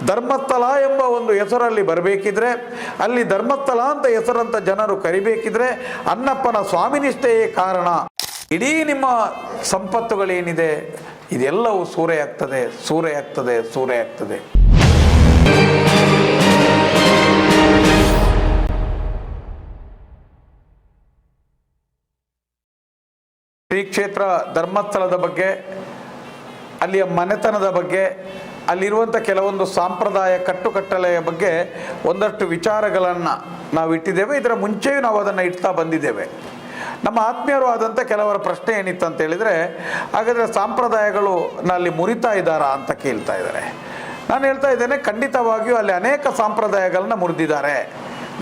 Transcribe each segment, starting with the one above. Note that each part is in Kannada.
ಧರ್ಮಸ್ಥಳ ಎಂಬ ಒಂದು ಹೆಸರಲ್ಲಿ ಬರಬೇಕಿದ್ರೆ, ಅಲ್ಲಿ ಧರ್ಮಸ್ಥಳ ಅಂತ ಹೆಸರಂತ ಜನರು ಕರಿಬೇಕಿದ್ರೆ ಅನ್ನಪ್ಪನ ಸ್ವಾಮಿನಿಷ್ಠೆಯೇ ಕಾರಣ. ಇಡೀ ನಿಮ್ಮ ಸಂಪತ್ತುಗಳೇನಿದೆ ಇದೆಲ್ಲವೂ ಸೂರೆಯಾಗ್ತದೆ, ಸೂರೆಯಾಗ್ತದೆ, ಸೂರೆಯಾಗ್ತದೆ. ಶ್ರೀ ಕ್ಷೇತ್ರ ಧರ್ಮಸ್ಥಳದ ಬಗ್ಗೆ, ಅಲ್ಲಿಯ ಮನೆತನದ ಬಗ್ಗೆ, ಅಲ್ಲಿರುವಂಥ ಕೆಲವೊಂದು ಸಾಂಪ್ರದಾಯ ಕಟ್ಟುಕಟ್ಟಳೆಯ ಬಗ್ಗೆ ಒಂದಷ್ಟು ವಿಚಾರಗಳನ್ನು ನಾವು ಇಟ್ಟಿದ್ದೇವೆ. ಇದರ ಮುಂಚೆಯೂ ನಾವು ಅದನ್ನು ಇಡ್ತಾ ಬಂದಿದ್ದೇವೆ. ನಮ್ಮ ಆತ್ಮೀಯರು ಆದಂಥ ಕೆಲವರ ಪ್ರಶ್ನೆ ಏನಿತ್ತು ಅಂತ ಹೇಳಿದರೆ, ಹಾಗಾದರೆ ಸಾಂಪ್ರದಾಯಗಳು ಅಲ್ಲಿ ಮುರಿತಾ ಇದ್ದಾರಾ ಅಂತ ಕೇಳ್ತಾ ಇದ್ದಾರೆ. ನಾನು ಹೇಳ್ತಾ ಇದ್ದೇನೆ, ಖಂಡಿತವಾಗಿಯೂ ಅಲ್ಲಿ ಅನೇಕ ಸಾಂಪ್ರದಾಯಗಳನ್ನ ಮುರಿದಿದ್ದಾರೆ,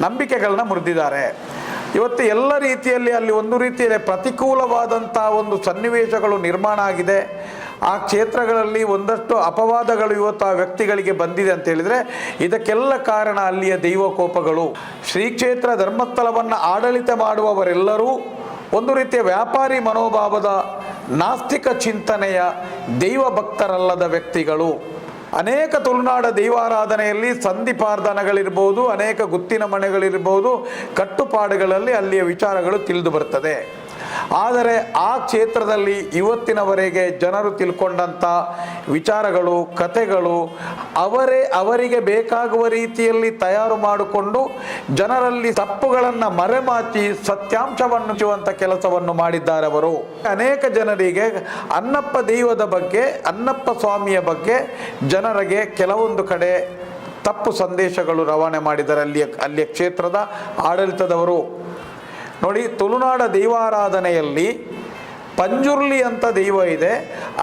ನಂಬಿಕೆಗಳನ್ನ ಮುರಿದಿದ್ದಾರೆ. ಇವತ್ತು ಎಲ್ಲ ರೀತಿಯಲ್ಲಿ ಅಲ್ಲಿ ಒಂದು ರೀತಿಯಲ್ಲಿ ಪ್ರತಿಕೂಲವಾದಂಥ ಒಂದು ಸನ್ನಿವೇಶಗಳು ನಿರ್ಮಾಣ ಆಗಿದೆ. ಆ ಕ್ಷೇತ್ರಗಳಲ್ಲಿ ಒಂದಷ್ಟು ಅಪವಾದಗಳು ಇವತ್ತು ಆ ವ್ಯಕ್ತಿಗಳಿಗೆ ಬಂದಿದೆ ಅಂತ ಹೇಳಿದರೆ ಇದಕ್ಕೆಲ್ಲ ಕಾರಣ ಅಲ್ಲಿಯ ದೈವಕೋಪಗಳು. ಶ್ರೀ ಕ್ಷೇತ್ರ ಧರ್ಮಸ್ಥಳವನ್ನು ಆಡಳಿತ ಮಾಡುವವರೆಲ್ಲರೂ ಒಂದು ರೀತಿಯ ವ್ಯಾಪಾರಿ ಮನೋಭಾವದ, ನಾಸ್ತಿಕ ಚಿಂತನೆಯ, ದೈವ ಭಕ್ತರಲ್ಲದ ವ್ಯಕ್ತಿಗಳು. ಅನೇಕ ತುಳುನಾಡ ದೈವಾರಾಧನೆಯಲ್ಲಿ ಸಂಧಿಪಾರ್ಧನಗಳಿರ್ಬೋದು, ಅನೇಕ ಗುತ್ತಿನ ಮನೆಗಳಿರ್ಬೋದು, ಕಟ್ಟುಪಾಡುಗಳಲ್ಲಿ ಅಲ್ಲಿಯ ವಿಚಾರಗಳು ತಿಳಿದು ಬರ್ತದೆ. ಆದರೆ ಆ ಕ್ಷೇತ್ರದಲ್ಲಿ ಇವತ್ತಿನವರೆಗೆ ಜನರು ತಿಳ್ಕೊಂಡಂಥ ವಿಚಾರಗಳು, ಕಥೆಗಳು ಅವರಿಗೆ ಬೇಕಾಗುವ ರೀತಿಯಲ್ಲಿ ತಯಾರು ಮಾಡಿಕೊಂಡು ಜನರಲ್ಲಿ ತಪ್ಪುಗಳನ್ನು ಮರೆಮಾಚಿ ಸತ್ಯಾಂಶವನ್ನು ಮುಚ್ಚುವಂಥ ಕೆಲಸವನ್ನು ಮಾಡಿದ್ದಾರೆ ಅವರು. ಅನೇಕ ಜನರಿಗೆ ಅನ್ನಪ್ಪ ದೈವದ ಬಗ್ಗೆ, ಅನ್ನಪ್ಪ ಸ್ವಾಮಿಯ ಬಗ್ಗೆ ಜನರಿಗೆ ಕೆಲವೊಂದು ಕಡೆ ತಪ್ಪು ಸಂದೇಶಗಳು ರವಾನೆ ಮಾಡಿದ್ದಾರೆ ಅಲ್ಲಿಯ ಕ್ಷೇತ್ರದ ಆಡಳಿತದವರು. ನೋಡಿ, ತುಳುನಾಡ ದೈವಾರಾಧನೆಯಲ್ಲಿ ಪಂಜುರ್ಲಿ ಅಂತ ದೈವ ಇದೆ.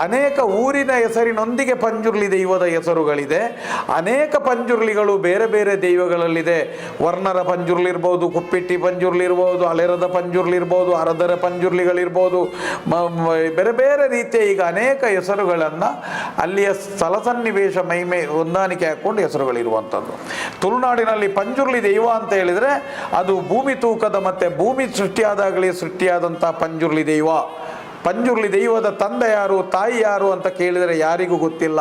ಅನೇಕ ಊರಿನ ಹೆಸರಿನೊಂದಿಗೆ ಪಂಜುರ್ಲಿ ದೈವದ ಹೆಸರುಗಳಿದೆ. ಅನೇಕ ಪಂಜುರ್ಲಿಗಳು ಬೇರೆ ಬೇರೆ ದೈವಗಳಲ್ಲಿದೆ. ವರ್ಣರ ಪಂಜುರ್ಲಿ ಇರ್ಬೋದು, ಕುಪ್ಪಿಟ್ಟಿ ಪಂಜುರ್ಲಿ ಇರ್ಬೋದು, ಅಲೆರದ ಪಂಜುರ್ಲಿ ಇರ್ಬೋದು, ಅರದರ ಪಂಜುರ್ಲಿಗಳಿರ್ಬೋದು, ಬೇರೆ ಬೇರೆ ರೀತಿಯ ಈಗ ಅನೇಕ ಹೆಸರುಗಳನ್ನು ಅಲ್ಲಿಯ ಸ್ಥಳ ಸನ್ನಿವೇಶ ಮಹಿಮೆ ಹೊಂದಾಣಿಕೆ ಹಾಕ್ಕೊಂಡು ಹೆಸರುಗಳಿರುವಂಥದ್ದು. ತುಳುನಾಡಿನಲ್ಲಿ ಪಂಜುರ್ಲಿ ದೈವ ಅಂತ ಹೇಳಿದರೆ ಅದು ಭೂಮಿ ತೂಕದ ಮತ್ತು ಭೂಮಿ ಸೃಷ್ಟಿಯಾದಾಗಲೇ ಸೃಷ್ಟಿಯಾದಂಥ ಪಂಜುರ್ಲಿ ದೈವ. ಪಂಜುರ್ಲಿ ದೈವದ ತಂದೆ ಯಾರು, ತಾಯಿ ಯಾರು ಅಂತ ಕೇಳಿದರೆ ಯಾರಿಗೂ ಗೊತ್ತಿಲ್ಲ.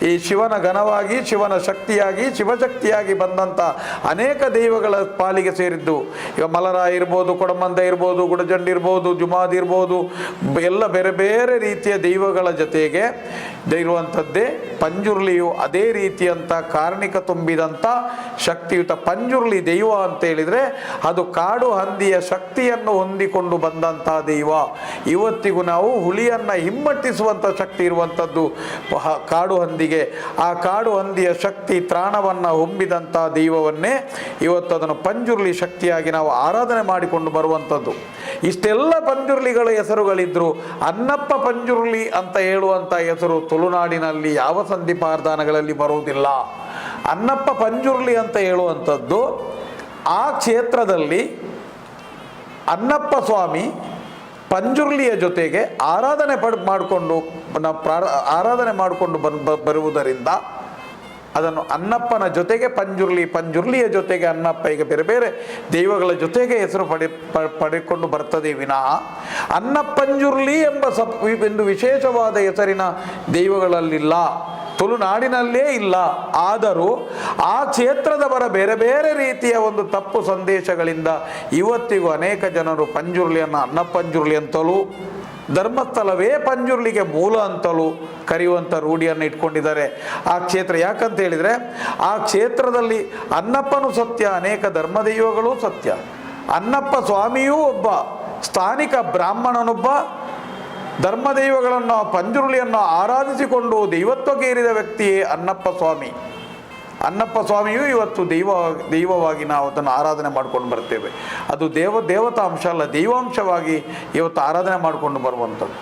ಈ ಶಿವನ ಘನವಾಗಿ, ಶಿವನ ಶಕ್ತಿಯಾಗಿ, ಶಿವಶಕ್ತಿಯಾಗಿ ಬಂದಂಥ ಅನೇಕ ದೈವಗಳ ಪಾಲಿಗೆ ಸೇರಿದ್ದು. ಈಗ ಮಲರಾಯ ಇರ್ಬೋದು, ಕೊಡಮಂದ ಇರ್ಬೋದು, ಗುಡಜಂಡ್ ಇರ್ಬೋದು, ಜುಮಾದ್ ಇರ್ಬೋದು, ಎಲ್ಲ ಬೇರೆ ಬೇರೆ ರೀತಿಯ ದೈವಗಳ ಜೊತೆಗೆ ಇರುವಂಥದ್ದೇ ಪಂಜುರ್ಲಿಯು. ಅದೇ ರೀತಿಯಂಥ ಕಾರಣಿಕ ತುಂಬಿದಂಥ ಶಕ್ತಿಯುತ ಪಂಜುರ್ಲಿ ದೈವ ಅಂತ ಹೇಳಿದರೆ ಅದು ಕಾಡು ಹಂದಿಯ ಶಕ್ತಿಯನ್ನು ಹೊಂದಿಕೊಂಡು ಬಂದಂಥ ದೈವ. ಇವತ್ತಿಗೂ ನಾವು ಹುಲಿಯನ್ನು ಹಿಮ್ಮಟ್ಟಿಸುವಂಥ ಶಕ್ತಿ ಇರುವಂಥದ್ದು ಕಾಡು ಹಂದಿ. ಆ ಕಾಡು ಹಂದಿಯ ಶಕ್ತಿ ತ್ರಾಣವನ್ನು ಹೊಂಬಿದಂಥ ದೈವವನ್ನೇ ಇವತ್ತು ಅದನ್ನು ಪಂಜುರ್ಲಿ ಶಕ್ತಿಯಾಗಿ ನಾವು ಆರಾಧನೆ ಮಾಡಿಕೊಂಡು ಬರುವಂಥದ್ದು. ಇಷ್ಟೆಲ್ಲ ಪಂಜುರ್ಲಿಗಳ ಹೆಸರುಗಳಿದ್ರು ಅನ್ನಪ್ಪ ಪಂಜುರ್ಲಿ ಅಂತ ಹೇಳುವಂಥ ಹೆಸರು ತುಳುನಾಡಿನಲ್ಲಿ ಯಾವ ಸಂಧಿಪಾರ್ಧಾನಗಳಲ್ಲಿ ಬರುವುದಿಲ್ಲ. ಅನ್ನಪ್ಪ ಪಂಜುರ್ಲಿ ಅಂತ ಹೇಳುವಂಥದ್ದು ಆ ಕ್ಷೇತ್ರದಲ್ಲಿ ಅನ್ನಪ್ಪ ಸ್ವಾಮಿ ಪಂಜುರ್ಲಿಯ ಜೊತೆಗೆ ಆರಾಧನೆ ಮಾಡಿಕೊಂಡು ಬರುವುದರಿಂದ ಅದನ್ನು ಅನ್ನಪ್ಪನ ಜೊತೆಗೆ ಪಂಜುರ್ಲಿಯ ಜೊತೆಗೆ ಅನ್ನಪ್ಪ, ಈಗ ಬೇರೆ ಬೇರೆ ದೈವಗಳ ಜೊತೆಗೆ ಹೆಸರು ಪಡೆದುಕೊಂಡು ಬರ್ತದೆ ವಿನಃ ಅನ್ನಪ್ಪಂಜುರ್ಲಿ ಎಂದು ವಿಶೇಷವಾದ ಹೆಸರಿನ ದೈವಗಳಲ್ಲಿಲ್ಲ, ತುಳುನಾಡಿನಲ್ಲೇ ಇಲ್ಲ. ಆದರೂ ಆ ಕ್ಷೇತ್ರದವರ ಬೇರೆ ಬೇರೆ ರೀತಿಯ ಒಂದು ತಪ್ಪು ಸಂದೇಶಗಳಿಂದ ಇವತ್ತಿಗೂ ಅನೇಕ ಜನರು ಪಂಜುರ್ಲಿಯನ್ನು ಅನ್ನಪ್ಪಂಜುರ್ಲಿ ಅಂತಲೂ, ಧರ್ಮಸ್ಥಳವೇ ಪಂಜುರ್ಲಿಗೆ ಮೂಲ ಅಂತಲೂ ಕರೆಯುವಂಥ ರೂಢಿಯನ್ನು ಇಟ್ಕೊಂಡಿದ್ದಾರೆ ಆ ಕ್ಷೇತ್ರ. ಯಾಕಂತ ಹೇಳಿದರೆ ಆ ಕ್ಷೇತ್ರದಲ್ಲಿ ಅನ್ನಪ್ಪನೂ ಸತ್ಯ, ಅನೇಕ ಧರ್ಮದೈವಗಳೂ ಸತ್ಯ. ಅನ್ನಪ್ಪ ಸ್ವಾಮಿಯೂ ಒಬ್ಬ, ಸ್ಥಾನಿಕ ಬ್ರಾಹ್ಮಣನೊಬ್ಬ, ಧರ್ಮದೈವಗಳನ್ನು ಪಂಜುರ್ಲಿಯನ್ನು ಆರಾಧಿಸಿಕೊಂಡು ದೈವತ್ವಕ್ಕೇರಿದ ವ್ಯಕ್ತಿಯೇ ಅನ್ನಪ್ಪ ಸ್ವಾಮಿ. ಅನ್ನಪ್ಪ ಸ್ವಾಮಿಯೂ ಇವತ್ತು ದೈವವಾಗಿ ನಾವು ಅದನ್ನು ಆರಾಧನೆ ಮಾಡ್ಕೊಂಡು ಬರ್ತೇವೆ. ಅದು ದೇವತಾಂಶ ಅಲ್ಲ, ದೈವಾಂಶವಾಗಿ ಇವತ್ತು ಆರಾಧನೆ ಮಾಡಿಕೊಂಡು ಬರುವಂಥದ್ದು.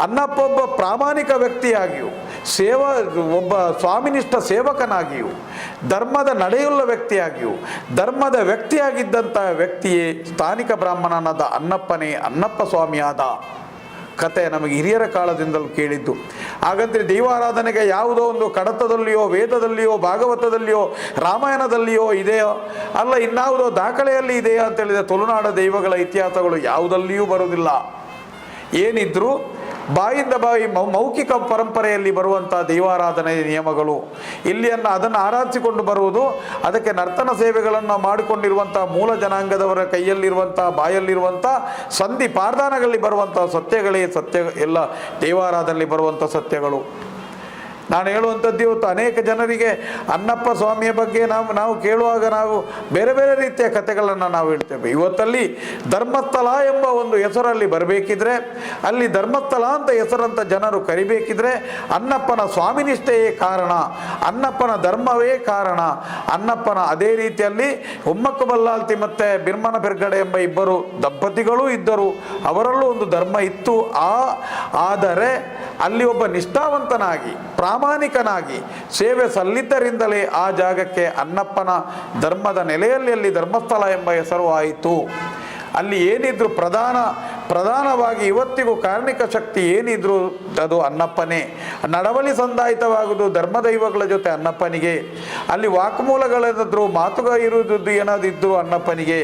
ಅನ್ನಪ್ಪ ಒಬ್ಬ ಪ್ರಾಮಾಣಿಕ ವ್ಯಕ್ತಿಯಾಗಿಯೂ, ಒಬ್ಬ ಸ್ವಾಮಿನಿಷ್ಠ ಸೇವಕನಾಗಿಯೂ, ಧರ್ಮದ ನಡೆಯುಳ್ಳ ವ್ಯಕ್ತಿಯಾಗಿಯೂ, ಧರ್ಮದ ವ್ಯಕ್ತಿಯಾಗಿದ್ದಂಥ ವ್ಯಕ್ತಿಯೇ ಸ್ಥಾನಿಕ ಬ್ರಾಹ್ಮಣನಾದ ಅನ್ನಪ್ಪನೇ ಅನ್ನಪ್ಪ ಸ್ವಾಮಿಯಾದ ಕತೆ ನಮಗೆ ಹಿರಿಯರ ಕಾಲದಿಂದಲೂ ಕೇಳಿದ್ದು. ಹಾಗಂದ್ರೆ ದೈವಾರಾಧನೆಗೆ ಯಾವುದೋ ಒಂದು ಕಡತದಲ್ಲಿಯೋ, ವೇದದಲ್ಲಿಯೋ, ಭಾಗವತದಲ್ಲಿಯೋ, ರಾಮಾಯಣದಲ್ಲಿಯೋ ಇದೆಯೋ, ಅಲ್ಲ ಇನ್ಯಾವುದೋ ದಾಖಲೆಯಲ್ಲಿ ಇದೆಯಾ ಅಂತೇಳಿದರೆ ತುಳುನಾಡ ದೈವಗಳ ಇತಿಹಾಸಗಳು ಯಾವುದಲ್ಲಿಯೂ ಬರುವುದಿಲ್ಲ. ಏನಿದ್ರು ಬಾಯಿಂದ ಬಾಯಿ ಮೌಖಿಕ ಪರಂಪರೆಯಲ್ಲಿ ಬರುವಂಥ ದೈವಾರಾಧನೆಯ ನಿಯಮಗಳು. ಇಲ್ಲಿಯನ್ನು ಅದನ್ನು ಆರಾಧಿಸಿಕೊಂಡು ಬರುವುದು, ಅದಕ್ಕೆ ನರ್ತನ ಸೇವೆಗಳನ್ನು ಮಾಡಿಕೊಂಡಿರುವಂಥ ಮೂಲ ಜನಾಂಗದವರ ಕೈಯಲ್ಲಿರುವಂಥ ಬಾಯಲ್ಲಿರುವಂಥ ಸಂಧಿ ಪಾರ್ಧಾನಗಳಲ್ಲಿ ಬರುವಂಥ ಸತ್ಯಗಳೇ ಸತ್ಯ, ಎಲ್ಲ ದೈವಾರಾಧನೆಯಲ್ಲಿ ಬರುವಂಥ ಸತ್ಯಗಳು. ನಾನು ಹೇಳುವಂಥದ್ದು ಇವತ್ತು ಅನೇಕ ಜನರಿಗೆ ಅನ್ನಪ್ಪ ಸ್ವಾಮಿಯ ಬಗ್ಗೆ ನಾವು ಕೇಳುವಾಗ ನಾವು ಬೇರೆ ಬೇರೆ ರೀತಿಯ ಕಥೆಗಳನ್ನು ನಾವು ಹೇಳ್ತೇವೆ. ಇವತ್ತಲ್ಲಿ ಧರ್ಮಸ್ಥಳ ಎಂಬ ಒಂದು ಹೆಸರಲ್ಲಿ ಬರಬೇಕಿದ್ರೆ, ಅಲ್ಲಿ ಧರ್ಮಸ್ಥಳ ಅಂತ ಹೆಸರಂತ ಜನರು ಕರಿಬೇಕಿದ್ರೆ ಅನ್ನಪ್ಪನ ಸ್ವಾಮಿನಿಷ್ಠೆಯೇ ಕಾರಣ, ಅನ್ನಪ್ಪನ ಧರ್ಮವೇ ಕಾರಣ. ಅನ್ನಪ್ಪನ ಅದೇ ರೀತಿಯಲ್ಲಿ ಉಮ್ಮಕ್ಕ ಬಲ್ಲಾಲ್ತಿ ಮತ್ತು ಬಿರ್ಮನ ಬೆರ್ಗಡೆ ಎಂಬ ಇಬ್ಬರು ದಂಪತಿಗಳೂ ಇದ್ದರು, ಅವರಲ್ಲೂ ಒಂದು ಧರ್ಮ ಇತ್ತು. ಆದರೆ ಅಲ್ಲಿ ಒಬ್ಬ ನಿಷ್ಠಾವಂತನಾಗಿ ಪ್ರಾಮಾಣಿಕನಾಗಿ ಸೇವೆ ಸಲ್ಲಿದ್ದರಿಂದಲೇ ಆ ಜಾಗಕ್ಕೆ ಅನ್ನಪ್ಪನ ಧರ್ಮದ ನೆಲೆಯಲ್ಲಿ ಅಲ್ಲಿ ಧರ್ಮಸ್ಥಳ ಎಂಬ ಹೆಸರು ಆಯಿತು. ಅಲ್ಲಿ ಏನಿದ್ರು ಪ್ರಧಾನವಾಗಿ ಇವತ್ತಿಗೂ ಕಾರಣಿಕ ಶಕ್ತಿ ಏನಿದ್ರು ಅದು ಅನ್ನಪ್ಪನೇ. ನಡವಳಿ ಸಂದಾಯಿತವಾಗುವುದು ಧರ್ಮದೈವಗಳ ಜೊತೆ ಅನ್ನಪ್ಪನಿಗೆ. ಅಲ್ಲಿ ವಾಕ್ಮೂಲಗಳೇನಾದ್ರು ಮಾತುಗ ಇರುವುದು ಏನಾದಿದ್ರು ಅನ್ನಪ್ಪನಿಗೆ.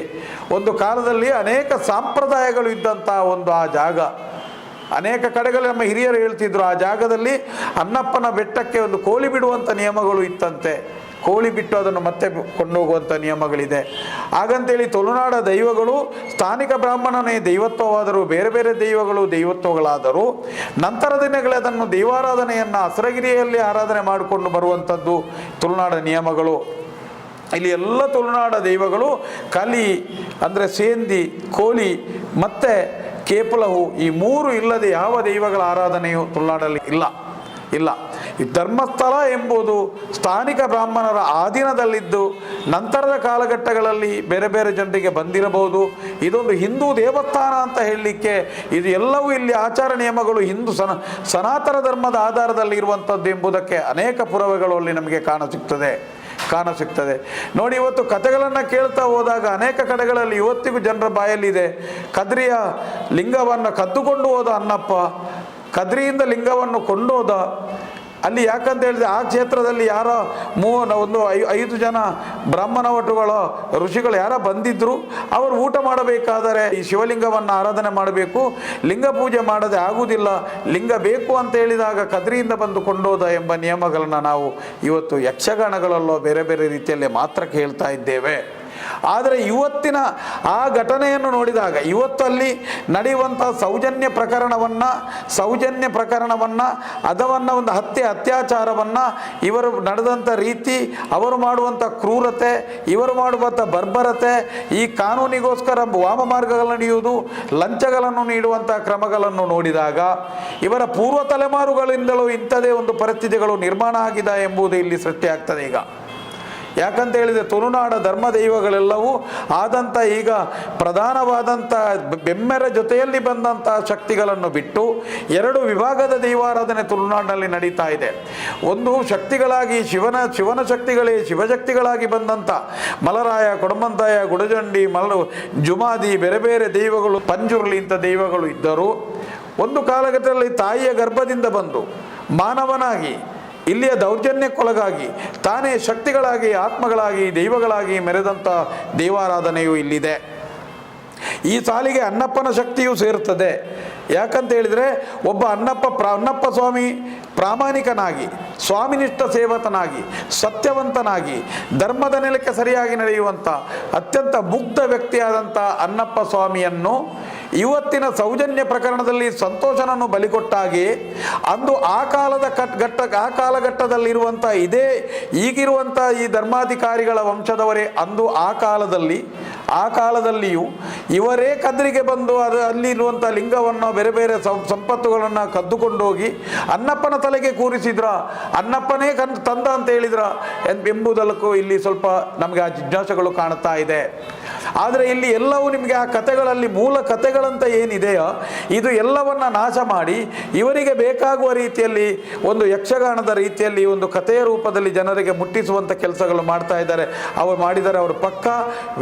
ಒಂದು ಕಾಲದಲ್ಲಿ ಅನೇಕ ಸಂಪ್ರದಾಯಗಳು ಇದ್ದಂಥ ಒಂದು ಆ ಜಾಗ. ಅನೇಕ ಕಡೆಗಳಲ್ಲಿ ನಮ್ಮ ಹಿರಿಯರು ಹೇಳ್ತಿದ್ರು, ಆ ಜಾಗದಲ್ಲಿ ಅನ್ನಪ್ಪನ ಬೆಟ್ಟಕ್ಕೆ ಒಂದು ಕೋಳಿ ಬಿಡುವಂಥ ನಿಯಮಗಳು ಇತ್ತಂತೆ. ಕೋಳಿ ಬಿಟ್ಟು ಅದನ್ನು ಮತ್ತೆ ಕೊಂಡೋಗುವಂಥ ನಿಯಮಗಳಿದೆ. ಹಾಗಂತೇಳಿ ತುಳುನಾಡ ದೈವಗಳು ಸ್ಥಾನಿಕ ಬ್ರಾಹ್ಮಣನೇ ದೈವತ್ವವಾದರೂ, ಬೇರೆ ಬೇರೆ ದೈವಗಳು ದೈವತ್ವಗಳಾದರೂ ನಂತರ ದಿನಗಳೇ ಅದನ್ನು ದೈವಾರಾಧನೆಯನ್ನು ಹಸರಗಿರಿಯಲ್ಲಿ ಆರಾಧನೆ ಮಾಡಿಕೊಂಡು ಬರುವಂಥದ್ದು ತುಳುನಾಡ ನಿಯಮಗಳು. ಇಲ್ಲಿ ಎಲ್ಲ ತುಳುನಾಡ ದೈವಗಳು ಕಲಿ ಅಂದರೆ ಸೇಂದಿ, ಕೋಳಿ ಮತ್ತು ಕೇಪಲಹು, ಈ ಮೂರು ಇಲ್ಲದೆ ಯಾವ ದೈವಗಳ ಆರಾಧನೆಯು ತುಳುನಾಡಲ್ಲಿ ಇಲ್ಲ. ಈ ಧರ್ಮಸ್ಥಳ ಎಂಬುದು ಸ್ಥಾನಿಕ ಬ್ರಾಹ್ಮಣರ ಆಧೀನದಲ್ಲಿದ್ದು ನಂತರದ ಕಾಲಘಟ್ಟಗಳಲ್ಲಿ ಬೇರೆ ಬೇರೆ ಜನರಿಗೆ ಬಂದಿರಬಹುದು. ಇದೊಂದು ಹಿಂದೂ ದೇವಸ್ಥಾನ ಅಂತ ಹೇಳಲಿಕ್ಕೆ ಇದು ಎಲ್ಲವೂ ಇಲ್ಲಿ ಆಚಾರ ನಿಯಮಗಳು ಹಿಂದೂ ಸನಾತನ ಧರ್ಮದ ಆಧಾರದಲ್ಲಿ ಇರುವಂಥದ್ದು ಎಂಬುದಕ್ಕೆ ಅನೇಕ ಪುರಾವೆಗಳು ಅಲ್ಲಿ ನಮಗೆ ಕಾಣಸಿಗ್ತದೆ. ನೋಡಿ, ಇವತ್ತು ಕಥೆಗಳನ್ನು ಕೇಳ್ತಾ ಹೋದಾಗ ಅನೇಕ ಕಡೆಗಳಲ್ಲಿ ಇವತ್ತಿಗೂ ಜನರ ಬಾಯಲ್ಲಿದೆ. ಕದ್ರಿಯ ಲಿಂಗವನ್ನು ಕದ್ದುಕೊಂಡು ಹೋದ ಅನ್ನಪ್ಪ, ಕದ್ರಿಯಿಂದ ಲಿಂಗವನ್ನು ಕೊಂಡೋದ. ಅಲ್ಲಿ ಯಾಕಂತ ಹೇಳಿದ್ರೆ ಆ ಕ್ಷೇತ್ರದಲ್ಲಿ ಯಾರೋ 5 ಜನ ಬ್ರಾಹ್ಮಣ ವಟುಗಳು ಋಷಿಗಳು ಯಾರೋ ಬಂದಿದ್ದರು. ಅವರು ಊಟ ಮಾಡಬೇಕಾದರೆ ಈ ಶಿವಲಿಂಗವನ್ನು ಆರಾಧನೆ ಮಾಡಬೇಕು, ಲಿಂಗ ಪೂಜೆ ಮಾಡದೆ ಆಗುವುದಿಲ್ಲ, ಲಿಂಗ ಬೇಕು ಅಂತ ಹೇಳಿದಾಗ ಕದ್ರಿಯಿಂದ ಬಂದು ಕೊಂಡೋದ ಎಂಬ ನಿಯಮಗಳನ್ನು ನಾವು ಇವತ್ತು ಯಕ್ಷಗಾನಗಳಲ್ಲೋ ಬೇರೆ ಬೇರೆ ರೀತಿಯಲ್ಲಿ ಮಾತ್ರ ಕೇಳ್ತಾ ಇದ್ದೇವೆ. ಆದರೆ ಇವತ್ತಿನ ಆ ಘಟನೆಯನ್ನು ನೋಡಿದಾಗ ಇವತ್ತಲ್ಲಿ ನಡೆಯುವಂಥ ಸೌಜನ್ಯ ಪ್ರಕರಣವನ್ನು ಅದವನ್ನು ಒಂದು ಅತ್ಯಾಚಾರವನ್ನು ಇವರು ನಡೆದಂಥ ರೀತಿ, ಅವರು ಮಾಡುವಂಥ ಕ್ರೂರತೆ, ಇವರು ಮಾಡುವಂಥ ಬರ್ಬರತೆ, ಈ ಕಾನೂನಿಗೋಸ್ಕರ ವಾಮ ಮಾರ್ಗಗಳನ್ನು ನಡೆಯುವುದು, ಲಂಚಗಳನ್ನು ನೀಡುವಂಥ ಕ್ರಮಗಳನ್ನು ನೋಡಿದಾಗ ಇವರ ಪೂರ್ವ ತಲೆಮಾರುಗಳಿಂದಲೂ ಇಂಥದೇ ಒಂದು ಪರಿಸ್ಥಿತಿಗಳು ನಿರ್ಮಾಣ ಆಗಿದೆ ಎಂಬುದು ಇಲ್ಲಿ ಸೃಷ್ಟಿಯಾಗ್ತದೆ ಈಗ. ಯಾಕಂತ ಹೇಳಿದರೆ ತುಳುನಾಡ ಧರ್ಮ ದೈವಗಳೆಲ್ಲವೂ ಆದಂಥ ಈಗ ಪ್ರಧಾನವಾದಂಥ ಬೆಮ್ಮೆರ ಜೊತೆಯಲ್ಲಿ ಬಂದಂಥ ಶಕ್ತಿಗಳನ್ನು ಬಿಟ್ಟು 2 ವಿಭಾಗದ ದೈವಾರಾಧನೆ ತುಳುನಾಡಿನಲ್ಲಿ ನಡೀತಾ ಇದೆ. ಒಂದು ಶಕ್ತಿಗಳಾಗಿ ಶಿವನ ಶಕ್ತಿಗಳೇ ಶಿವಶಕ್ತಿಗಳಾಗಿ ಬಂದಂಥ ಮಲರಾಯ, ಕೊಡಮಂತಾಯ, ಗುಡಜಂಡಿ, ಜುಮಾದಿ, ಬೇರೆ ಬೇರೆ ದೈವಗಳು, ಪಂಜುರ್ಲಿ ಇಂಥ ದೈವಗಳು ಇದ್ದರು. ಒಂದು ಕಾಲಘಟ್ಟದಲ್ಲಿ ತಾಯಿಯ ಗರ್ಭದಿಂದ ಬಂದು ಮಾನವನಾಗಿ ಇಲ್ಲಿಯ ದೌರ್ಜನ್ಯಕ್ಕೊಳಗಾಗಿ ತಾನೇ ಶಕ್ತಿಗಳಾಗಿ, ಆತ್ಮಗಳಾಗಿ, ದೈವಗಳಾಗಿ ಮೆರೆದಂಥ ದೈವಾರಾಧನೆಯು ಇಲ್ಲಿದೆ. ಈ ಸಾಲಿಗೆ ಅನ್ನಪ್ಪನ ಶಕ್ತಿಯೂ ಸೇರುತ್ತದೆ. ಯಾಕಂತ ಹೇಳಿದರೆ ಒಬ್ಬ ಅನ್ನಪ್ಪ ಸ್ವಾಮಿ ಪ್ರಾಮಾಣಿಕನಾಗಿ, ಸ್ವಾಮಿನಿಷ್ಠ ಸೇವಕನಾಗಿ, ಸತ್ಯವಂತನಾಗಿ, ಧರ್ಮದ ನೆಲಕ್ಕೆ ಸರಿಯಾಗಿ ನಡೆಯುವಂಥ ಅತ್ಯಂತ ಮುಗ್ಧ ವ್ಯಕ್ತಿಯಾದಂಥ ಅನ್ನಪ್ಪ ಸ್ವಾಮಿಯನ್ನು ಇವತ್ತಿನ ಸೌಜನ್ಯ ಪ್ರಕರಣದಲ್ಲಿ ಸಂತೋಷನನ್ನು ಬಲಿಕೊಟ್ಟಾಗಿ ಅಂದು ಆ ಕಾಲಘಟ್ಟದಲ್ಲಿರುವಂಥ ಈಗಿರುವಂಥ ಈ ಧರ್ಮಾಧಿಕಾರಿಗಳ ವಂಶದವರೇ ಅಂದು ಆ ಕಾಲದಲ್ಲಿಯೂ ಇವರೇ ಕದ್ರಿಗೆ ಬಂದು ಅಲ್ಲಿರುವಂಥ ಲಿಂಗವನ್ನು ಬೇರೆ ಬೇರೆ ಸಂಪತ್ತುಗಳನ್ನು ಕದ್ದುಕೊಂಡೋಗಿ ಅನ್ನಪ್ಪನ ತಲೆಗೆ ಕೂರಿಸಿದ್ರ, ಅನ್ನಪ್ಪನೇ ತಂದ ಅಂತ ಹೇಳಿದ್ರ ಎಂಬುದಕ್ಕೂ ಇಲ್ಲಿ ಸ್ವಲ್ಪ ನಮಗೆ ಆ ಜಿಜ್ಞಾಸೆಗಳು ಕಾಣ್ತಾ ಇದೆ. ಆದರೆ ಇಲ್ಲಿ ಎಲ್ಲವೂ ನಿಮಗೆ ಆ ಕಥೆಗಳಲ್ಲಿ ಮೂಲ ಕಥೆಗಳಂತ ಏನಿದೆಯೋ ಇದು ಎಲ್ಲವನ್ನ ನಾಶ ಮಾಡಿ ಇವರಿಗೆ ಬೇಕಾಗುವ ರೀತಿಯಲ್ಲಿ ಒಂದು ಯಕ್ಷಗಾನದ ರೀತಿಯಲ್ಲಿ ಒಂದು ಕಥೆಯ ರೂಪದಲ್ಲಿ ಜನರಿಗೆ ಮುಟ್ಟಿಸುವಂಥ ಕೆಲಸಗಳು ಮಾಡ್ತಾ ಇದ್ದಾರೆ. ಅವರು ಪಕ್ಕ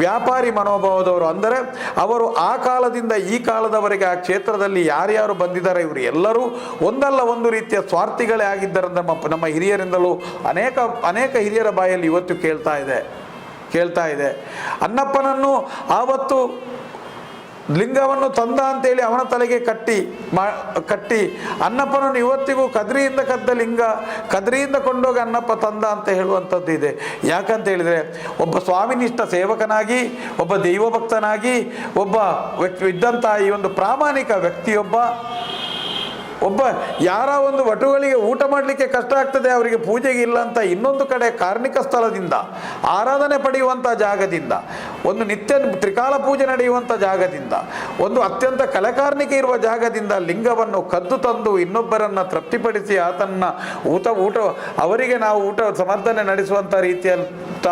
ವ್ಯಾಪಾರಿ ಮನೋಭಾವದವರು. ಅಂದರೆ ಅವರು ಆ ಕಾಲದಿಂದ ಈ ಕಾಲದವರೆಗೆ ಆ ಕ್ಷೇತ್ರದಲ್ಲಿ ಯಾರ್ಯಾರು ಬಂದಿದ್ದಾರೆ ಇವರು ಎಲ್ಲರೂ ಒಂದಲ್ಲ ಒಂದು ರೀತಿಯ ಸ್ವಾರ್ಥಿಗಳೇ ಆಗಿದ್ದಾರೆ. ನಮ್ಮ ಹಿರಿಯರಿಂದಲೂ ಅನೇಕ ಹಿರಿಯರ ಬಾಯಲ್ಲಿ ಇವತ್ತು ಕೇಳ್ತಾ ಇದೆ. ಅನ್ನಪ್ಪನನ್ನು ಆವತ್ತು ಲಿಂಗವನ್ನು ತಂದ ಅಂತೇಳಿ ಅವನ ತಲೆಗೆ ಕಟ್ಟಿ ಅನ್ನಪ್ಪನನ್ನು ಇವತ್ತಿಗೂ ಕದ್ರಿಯಿಂದ ಕದ್ದ ಲಿಂಗ ಕದ್ರಿಯಿಂದ ಕೊಂಡೋಗಿ ಅನ್ನಪ್ಪ ತಂದ ಅಂತ ಹೇಳುವಂಥದ್ದು ಇದೆ. ಯಾಕಂತ ಹೇಳಿದರೆ ಒಬ್ಬ ಸ್ವಾಮಿನಿಷ್ಠ ಸೇವಕನಾಗಿ, ಒಬ್ಬ ದೈವಭಕ್ತನಾಗಿ, ಒಬ್ಬ ಇದ್ದಂಥ ಈ ಒಂದು ಪ್ರಾಮಾಣಿಕ ವ್ಯಕ್ತಿಯೊಬ್ಬ ಯಾರ ಒಂದು ವಟುಗಳಿಗೆ ಊಟ ಮಾಡಲಿಕ್ಕೆ ಕಷ್ಟ ಆಗ್ತದೆ, ಅವರಿಗೆ ಪೂಜೆಗೆ ಇಲ್ಲ ಅಂತ ಇನ್ನೊಂದು ಕಡೆ ಕಾರ್ಣಿಕ ಸ್ಥಳದಿಂದ ಆರಾಧನೆ ಪಡೆಯುವಂಥ ಜಾಗದಿಂದ, ಒಂದು ನಿತ್ಯ ತ್ರಿಕಾಲ ಪೂಜೆ ನಡೆಯುವಂಥ ಜಾಗದಿಂದ, ಒಂದು ಅತ್ಯಂತ ಕಲೆಕಾರ್ಣಿಕೆ ಇರುವ ಜಾಗದಿಂದ ಲಿಂಗವನ್ನು ಕದ್ದು ತಂದು ಇನ್ನೊಬ್ಬರನ್ನು ತೃಪ್ತಿಪಡಿಸಿ ಆತನ್ನ ಊಟ ಅವರಿಗೆ ನಾವು ಊಟ ಸಮರ್ಥನೆ ನಡೆಸುವಂಥ ರೀತಿಯಂಥ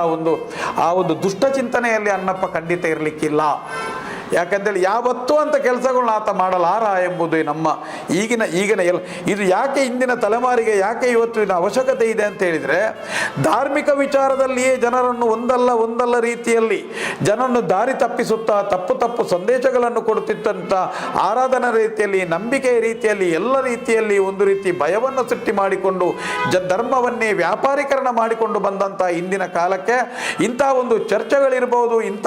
ಆ ಒಂದು ದುಷ್ಟ ಚಿಂತನೆಯಲ್ಲಿ ಅನ್ನಪ್ಪ ಖಂಡಿತ ಇರಲಿಕ್ಕಿಲ್ಲ. ಯಾಕಂತೇಳಿ ಯಾವತ್ತೂ ಅಂತ ಕೆಲಸಗಳನ್ನ ಆತ ಮಾಡಲಾರ ಎಂಬುದು ನಮ್ಮ ಈಗಿನ ಇದು ಯಾಕೆ ಇಂದಿನ ತಲೆಮಾರಿಗೆ ಯಾಕೆ ಇವತ್ತಿನ ಅವಶ್ಯಕತೆ ಇದೆ ಅಂತ ಹೇಳಿದರೆ, ಧಾರ್ಮಿಕ ವಿಚಾರದಲ್ಲಿಯೇ ಜನರನ್ನು ಒಂದಲ್ಲ ರೀತಿಯಲ್ಲಿ ಜನರನ್ನು ದಾರಿ ತಪ್ಪಿಸುತ್ತಾ ತಪ್ಪು ಸಂದೇಶಗಳನ್ನು ಕೊಡುತ್ತಿದ್ದಂಥ ಆರಾಧನಾ ರೀತಿಯಲ್ಲಿ, ನಂಬಿಕೆಯ ರೀತಿಯಲ್ಲಿ, ಎಲ್ಲ ರೀತಿಯಲ್ಲಿ ಒಂದು ರೀತಿ ಭಯವನ್ನು ಸೃಷ್ಟಿ ಮಾಡಿಕೊಂಡು ಧರ್ಮವನ್ನೇ ವ್ಯಾಪಾರೀಕರಣ ಮಾಡಿಕೊಂಡು ಬಂದಂಥ ಇಂದಿನ ಕಾಲಕ್ಕೆ ಇಂಥ ಒಂದು ಚರ್ಚೆಗಳಿರ್ಬೋದು, ಇಂಥ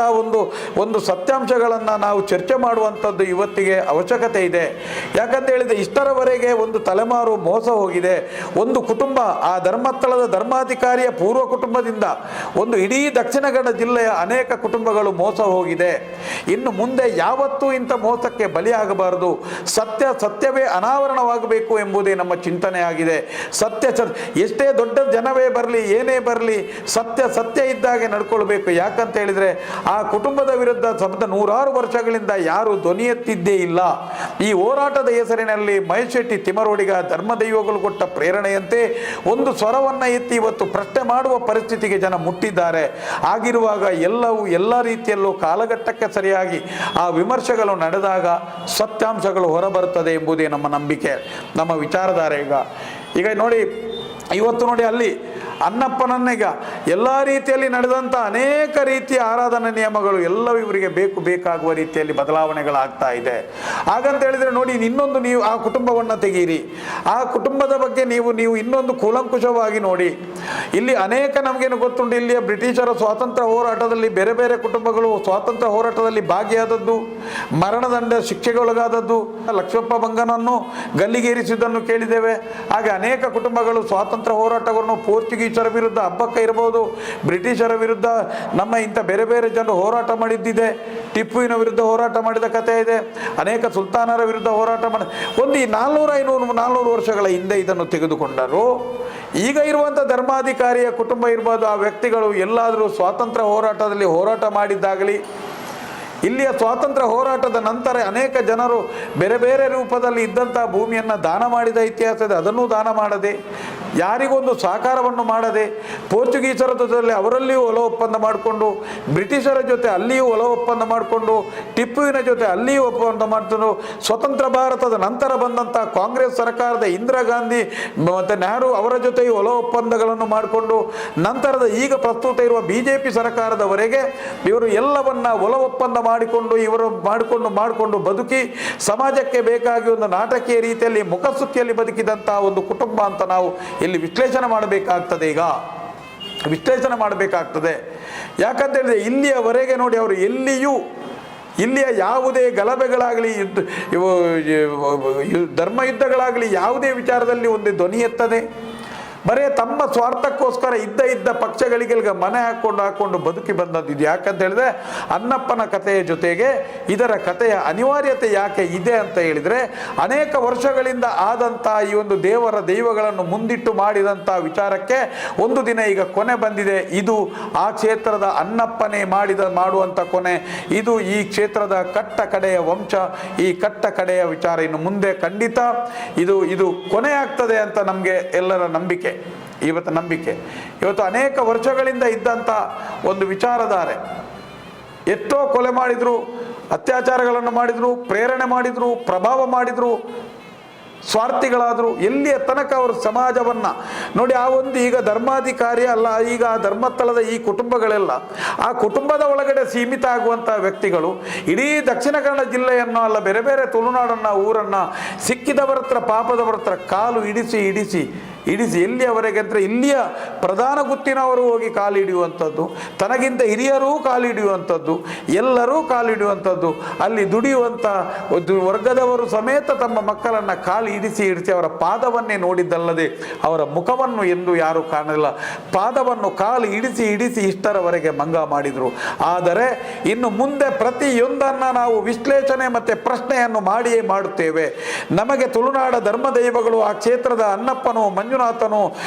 ಒಂದು ಸತ್ಯಾಂಶಗಳನ್ನು ನಾವು ಚರ್ಚೆ ಮಾಡುವಂಥದ್ದು ಇವತ್ತಿಗೆ ಅವಶ್ಯಕತೆ ಇದೆ. ಯಾಕಂತ ಹೇಳಿದರೆ ಇಷ್ಟರವರೆಗೆ ಒಂದು ತಲೆಮಾರು ಮೋಸ ಹೋಗಿದೆ. ಒಂದು ಕುಟುಂಬ, ಆ ಧರ್ಮಸ್ಥಳದ ಧರ್ಮಾಧಿಕಾರಿಯ ಪೂರ್ವ ಕುಟುಂಬದಿಂದ ಒಂದು ಇಡೀ ದಕ್ಷಿಣ ಕನ್ನಡ ಜಿಲ್ಲೆಯ ಅನೇಕ ಕುಟುಂಬಗಳು ಮೋಸ ಹೋಗಿದೆ. ಇನ್ನು ಮುಂದೆ ಯಾವತ್ತೂ ಇಂಥ ಮೋಸಕ್ಕೆ ಬಲಿಯಾಗಬಾರದು. ಸತ್ಯವೇ ಅನಾವರಣವಾಗಬೇಕು ಎಂಬುದೇ ನಮ್ಮ ಚಿಂತನೆ ಆಗಿದೆ. ಎಷ್ಟೇ ದೊಡ್ಡ ಜನವೇ ಬರಲಿ, ಏನೇ ಬರಲಿ, ಸತ್ಯ ಇದ್ದಾಗೆ ನಡ್ಕೊಳ್ಬೇಕು. ಯಾಕಂತ ಹೇಳಿದರೆ ಆ ಕುಟುಂಬದ ವಿರುದ್ಧ ನೂರಾರು ವರ್ಷಗಳಿಂದ ಯಾರು ಧ್ವನಿ ಎತ್ತಿದ್ದೇ ಇಲ್ಲ. ಈ ಹೋರಾಟದ ಹೆಸರಿನಲ್ಲಿ ಮಹೇಶ್ ಶೆಟ್ಟಿ ತಿಮರೋಡಿಗ ಧರ್ಮದೈವಗಳು ಕೊಟ್ಟ ಪ್ರೇರಣೆಯಂತೆ ಒಂದು ಸ್ವರವನ್ನು ಎತ್ತಿ ಇವತ್ತು ಪ್ರಶ್ನೆ ಮಾಡುವ ಪರಿಸ್ಥಿತಿಗೆ ಜನ ಮುಟ್ಟಿದ್ದಾರೆ. ಆಗಿರುವಾಗ ಎಲ್ಲ ರೀತಿಯಲ್ಲೂ ಕಾಲಘಟ್ಟಕ್ಕೆ ಸರಿಯಾಗಿ ಆ ವಿಮರ್ಶೆಗಳು ನಡೆದಾಗ ಸತ್ಯಾಂಶಗಳು ಹೊರಬರುತ್ತದೆ ಎಂಬುದೇ ನಮ್ಮ ನಂಬಿಕೆ, ನಮ್ಮ ವಿಚಾರಧಾರೆ. ಈಗ ನೋಡಿ, ಇವತ್ತು ನೋಡಿ ಅಲ್ಲಿ ಅನ್ನಪ್ಪನನ್ನೀಗ ಎಲ್ಲ ರೀತಿಯಲ್ಲಿ ನಡೆದಂಥ ಅನೇಕ ರೀತಿಯ ಆರಾಧನಾ ನಿಯಮಗಳು ಎಲ್ಲವೂ ಇವರಿಗೆ ಬೇಕಾಗುವ ರೀತಿಯಲ್ಲಿ ಬದಲಾವಣೆಗಳಾಗ್ತಾ ಇದೆ. ಹಾಗಂತ ಹೇಳಿದರೆ ನೋಡಿ, ಇನ್ನೊಂದು ನೀವು ಆ ಕುಟುಂಬವನ್ನು ತೆಗೀರಿ, ಆ ಕುಟುಂಬದ ಬಗ್ಗೆ ನೀವು ಇನ್ನೊಂದು ಕೂಲಂಕುಷವಾಗಿ ನೋಡಿ. ಇಲ್ಲಿ ಅನೇಕ ನಮಗೇನು ಗೊತ್ತುಂಟು, ಇಲ್ಲಿಯ ಬ್ರಿಟಿಷರ ಸ್ವಾತಂತ್ರ್ಯ ಹೋರಾಟದಲ್ಲಿ ಬೇರೆ ಬೇರೆ ಕುಟುಂಬಗಳು ಸ್ವಾತಂತ್ರ್ಯ ಹೋರಾಟದಲ್ಲಿ ಭಾಗಿಯಾದದ್ದು, ಮರಣದಂಡ ಶಿಕ್ಷೆಗೊಳಗಾದದ್ದು, ಲಕ್ಷ್ಮಪ್ಪ ಬಂಗನನ್ನು ಗಲ್ಲಿಗೇರಿಸಿದ್ದನ್ನು ಕೇಳಿದ್ದೇವೆ. ಹಾಗೆ ಅನೇಕ ಕುಟುಂಬಗಳು ಸ್ವಾತಂತ್ರ್ಯ ಹೋರಾಟವನ್ನು ಪೋರ್ಚುಗೀಸರ ವಿರುದ್ಧ, ಹಬ್ಬಕ್ಕ ಇರಬಹುದು, ಬ್ರಿಟಿಷರ ವಿರುದ್ಧ ನಮ್ಮ ಇಂಥ ಬೇರೆ ಬೇರೆ ಜನರು ಹೋರಾಟ ಮಾಡಿದ್ದಿದೆ. ಟಿಪ್ಪುವಿನ ವಿರುದ್ಧ ಹೋರಾಟ ಮಾಡಿದ ಕಥೆ ಇದೆ. ಅನೇಕ ಸುಲ್ತಾನರ ವಿರುದ್ಧ ಹೋರಾಟ ಮಾಡಿ ಒಂದು 400 ವರ್ಷಗಳ ಹಿಂದೆ ಇದನ್ನು ತೆಗೆದುಕೊಂಡರು. ಈಗ ಇರುವಂಥ ಧರ್ಮಾಧಿಕಾರಿಯ ಕುಟುಂಬ ಇರ್ಬೋದು, ಆ ವ್ಯಕ್ತಿಗಳು ಎಲ್ಲಾದರೂ ಸ್ವಾತಂತ್ರ್ಯ ಹೋರಾಟದಲ್ಲಿ ಹೋರಾಟ ಮಾಡಿದ್ದಾಗಲಿ, ಇಲ್ಲಿಯ ಸ್ವಾತಂತ್ರ್ಯ ಹೋರಾಟದ ನಂತರ ಅನೇಕ ಜನರು ಬೇರೆ ಬೇರೆ ರೂಪದಲ್ಲಿ ಇದ್ದಂಥ ಭೂಮಿಯನ್ನು ದಾನ ಮಾಡಿದ ಇತಿಹಾಸ ಇದೆ. ಅದನ್ನು ದಾನ ಮಾಡದೆ, ಯಾರಿಗೊಂದು ಸಹಕಾರವನ್ನು ಮಾಡದೆ, ಪೋರ್ಚುಗೀಸರ ಜೊತೆಯಲ್ಲಿ ಅವರಲ್ಲಿಯೂ ಒಲ ಒಪ್ಪಂದ ಮಾಡಿಕೊಂಡು, ಬ್ರಿಟಿಷರ ಜೊತೆ ಅಲ್ಲಿಯೂ ಒಲ ಒಪ್ಪಂದ ಮಾಡಿಕೊಂಡು, ಟಿಪ್ಪುವಿನ ಜೊತೆ ಅಲ್ಲಿಯೂ ಒಪ್ಪಂದ ಮಾಡಿಕೊಂಡು, ಸ್ವತಂತ್ರ ಭಾರತದ ನಂತರ ಬಂದಂಥ ಕಾಂಗ್ರೆಸ್ ಸರ್ಕಾರದ ಇಂದಿರಾ ಗಾಂಧಿ ಮತ್ತು ನೆಹರು ಅವರ ಜೊತೆಯೂ ಒಲ ಒಪ್ಪಂದಗಳನ್ನು ಮಾಡಿಕೊಂಡು, ನಂತರದ ಈಗ ಪ್ರಸ್ತುತ ಇರುವ BJP ಸರ್ಕಾರದವರೆಗೆ ಇವರು ಎಲ್ಲವನ್ನ ಒಲ ಒಪ್ಪಂದ ಇವರು ಮಾಡಿಕೊಂಡು ಬದುಕಿ ಸಮಾಜಕ್ಕೆ ಬೇಕಾಗಿ ಒಂದು ನಾಟಕೀಯ ರೀತಿಯಲ್ಲಿ ಮುಖಸುತ್ತಿಯಲ್ಲಿ ಬದುಕಿದಂತಹ ಒಂದು ಕುಟುಂಬ ಅಂತ ನಾವು ಇಲ್ಲಿ ವಿಶ್ಲೇಷಣೆ ಮಾಡಬೇಕಾಗ್ತದೆ. ಯಾಕಂತ ಹೇಳಿದ್ರೆ ಇಲ್ಲಿಯವರೆಗೆ ನೋಡಿ, ಅವರು ಇಲ್ಲಿಯ ಯಾವುದೇ ಗಲಭೆಗಳಾಗಲಿ, ಧರ್ಮ ಯುದ್ಧಗಳಾಗಲಿ, ಯಾವುದೇ ವಿಚಾರದಲ್ಲಿ ಒಂದು ಧ್ವನಿ ಎತ್ತದೆ ಬರೇ ತಮ್ಮ ಸ್ವಾರ್ಥಕ್ಕೋಸ್ಕರ ಇದ್ದ ಪಕ್ಷಗಳಿಗೆ ಮನೆ ಹಾಕೊಂಡು ಬದುಕಿ ಬಂದದ್ದು. ಇದು ಯಾಕಂತ ಹೇಳಿದ್ರೆ ಅನ್ನಪ್ಪನ ಕಥೆಯ ಜೊತೆಗೆ ಇದರ ಕಥೆಯ ಅನಿವಾರ್ಯತೆ ಯಾಕೆ ಇದೆ ಅಂತ ಹೇಳಿದರೆ, ಅನೇಕ ವರ್ಷಗಳಿಂದ ಆದಂಥ ಈ ಒಂದು ದೈವಗಳನ್ನು ಮುಂದಿಟ್ಟು ಮಾಡಿದಂಥ ವಿಚಾರಕ್ಕೆ ಒಂದು ದಿನ ಈಗ ಕೊನೆ ಬಂದಿದೆ. ಇದು ಆ ಕ್ಷೇತ್ರದ ಅನ್ನಪ್ಪನೇ ಮಾಡುವಂಥ ಕೊನೆ. ಇದು ಈ ಕ್ಷೇತ್ರದ ಕಟ್ಟ ಕಡೆಯ ವಂಶ, ಈ ಕಟ್ಟ ಕಡೆಯ ವಿಚಾರ. ಇನ್ನು ಮುಂದೆ ಖಂಡಿತ ಇದು ಕೊನೆ ಆಗ್ತದೆ ಅಂತ ನಮಗೆ ಎಲ್ಲರ ನಂಬಿಕೆ. ಇವತ್ತು ಅನೇಕ ವರ್ಷಗಳಿಂದ ಇದ್ದಂಥ ಒಂದು ವಿಚಾರಧಾರೆ, ಎಷ್ಟೋ ಕೊಲೆ ಮಾಡಿದ್ರು, ಅತ್ಯಾಚಾರಗಳನ್ನು ಮಾಡಿದ್ರು, ಪ್ರೇರಣೆ ಮಾಡಿದ್ರು, ಪ್ರಭಾವ ಮಾಡಿದ್ರು, ಸ್ವಾರ್ಥಿಗಳಾದರು. ಎಲ್ಲಿಯ ತನಕ ಅವರು ಸಮಾಜವನ್ನು ನೋಡಿ, ಆ ಒಂದು ಈಗ ಧರ್ಮಾಧಿಕಾರಿ ಅಲ್ಲ, ಈಗ ಆ ಧರ್ಮಸ್ಥಳದ ಈ ಕುಟುಂಬಗಳೆಲ್ಲ ಆ ಕುಟುಂಬದ ಒಳಗಡೆ ಸೀಮಿತ ಆಗುವಂಥ ವ್ಯಕ್ತಿಗಳು ಇಡೀ ದಕ್ಷಿಣ ಕನ್ನಡ ಜಿಲ್ಲೆಯನ್ನು ಅಲ್ಲ, ಬೇರೆ ಬೇರೆ ತುಳುನಾಡನ್ನು, ಊರನ್ನು, ಸಿಕ್ಕಿದವರ ಹತ್ರ, ಪಾಪದವರ ಹತ್ರ ಕಾಲು ಇಡಿಸಿ ಇಡಿಸಿ ಎಲ್ಲಿಯವರೆಗೆ ಅಂದರೆ ಇಲ್ಲಿಯ ಪ್ರಧಾನ ಗುತ್ತಿನವರು ಹೋಗಿ ಕಾಲಿಡಿಯುವಂಥದ್ದು, ತನಗಿಂತ ಹಿರಿಯರೂ ಕಾಲಿಡಿಯುವಂಥದ್ದು, ಎಲ್ಲರೂ ಕಾಲಿಡುವಂಥದ್ದು, ಅಲ್ಲಿ ದುಡಿಯುವಂಥ ವರ್ಗದವರು ಸಮೇತ ತಮ್ಮ ಮಕ್ಕಳನ್ನು ಕಾಲು ಇಡಿಸಿ ಅವರ ಪಾದವನ್ನೇ ನೋಡಿದ್ದಲ್ಲದೆ ಅವರ ಮುಖವನ್ನು ಎಂದು ಯಾರೂ ಕಾಣಲಿಲ್ಲ. ಪಾದವನ್ನು ಕಾಲು ಇಡಿಸಿ ಇಷ್ಟರವರೆಗೆ ಮಂಗ ಮಾಡಿದರು. ಆದರೆ ಇನ್ನು ಮುಂದೆ ಪ್ರತಿಯೊಂದನ್ನು ನಾವು ವಿಶ್ಲೇಷಣೆ ಮತ್ತು ಪ್ರಶ್ನೆಯನ್ನು ಮಾಡಿಯೇ ಮಾಡುತ್ತೇವೆ. ನಮಗೆ ತುಳುನಾಡ ಧರ್ಮದೈವಗಳು, ಆ ಕ್ಷೇತ್ರದ ಅನ್ನಪ್ಪನು, ಮಂಜುನಾಥನು,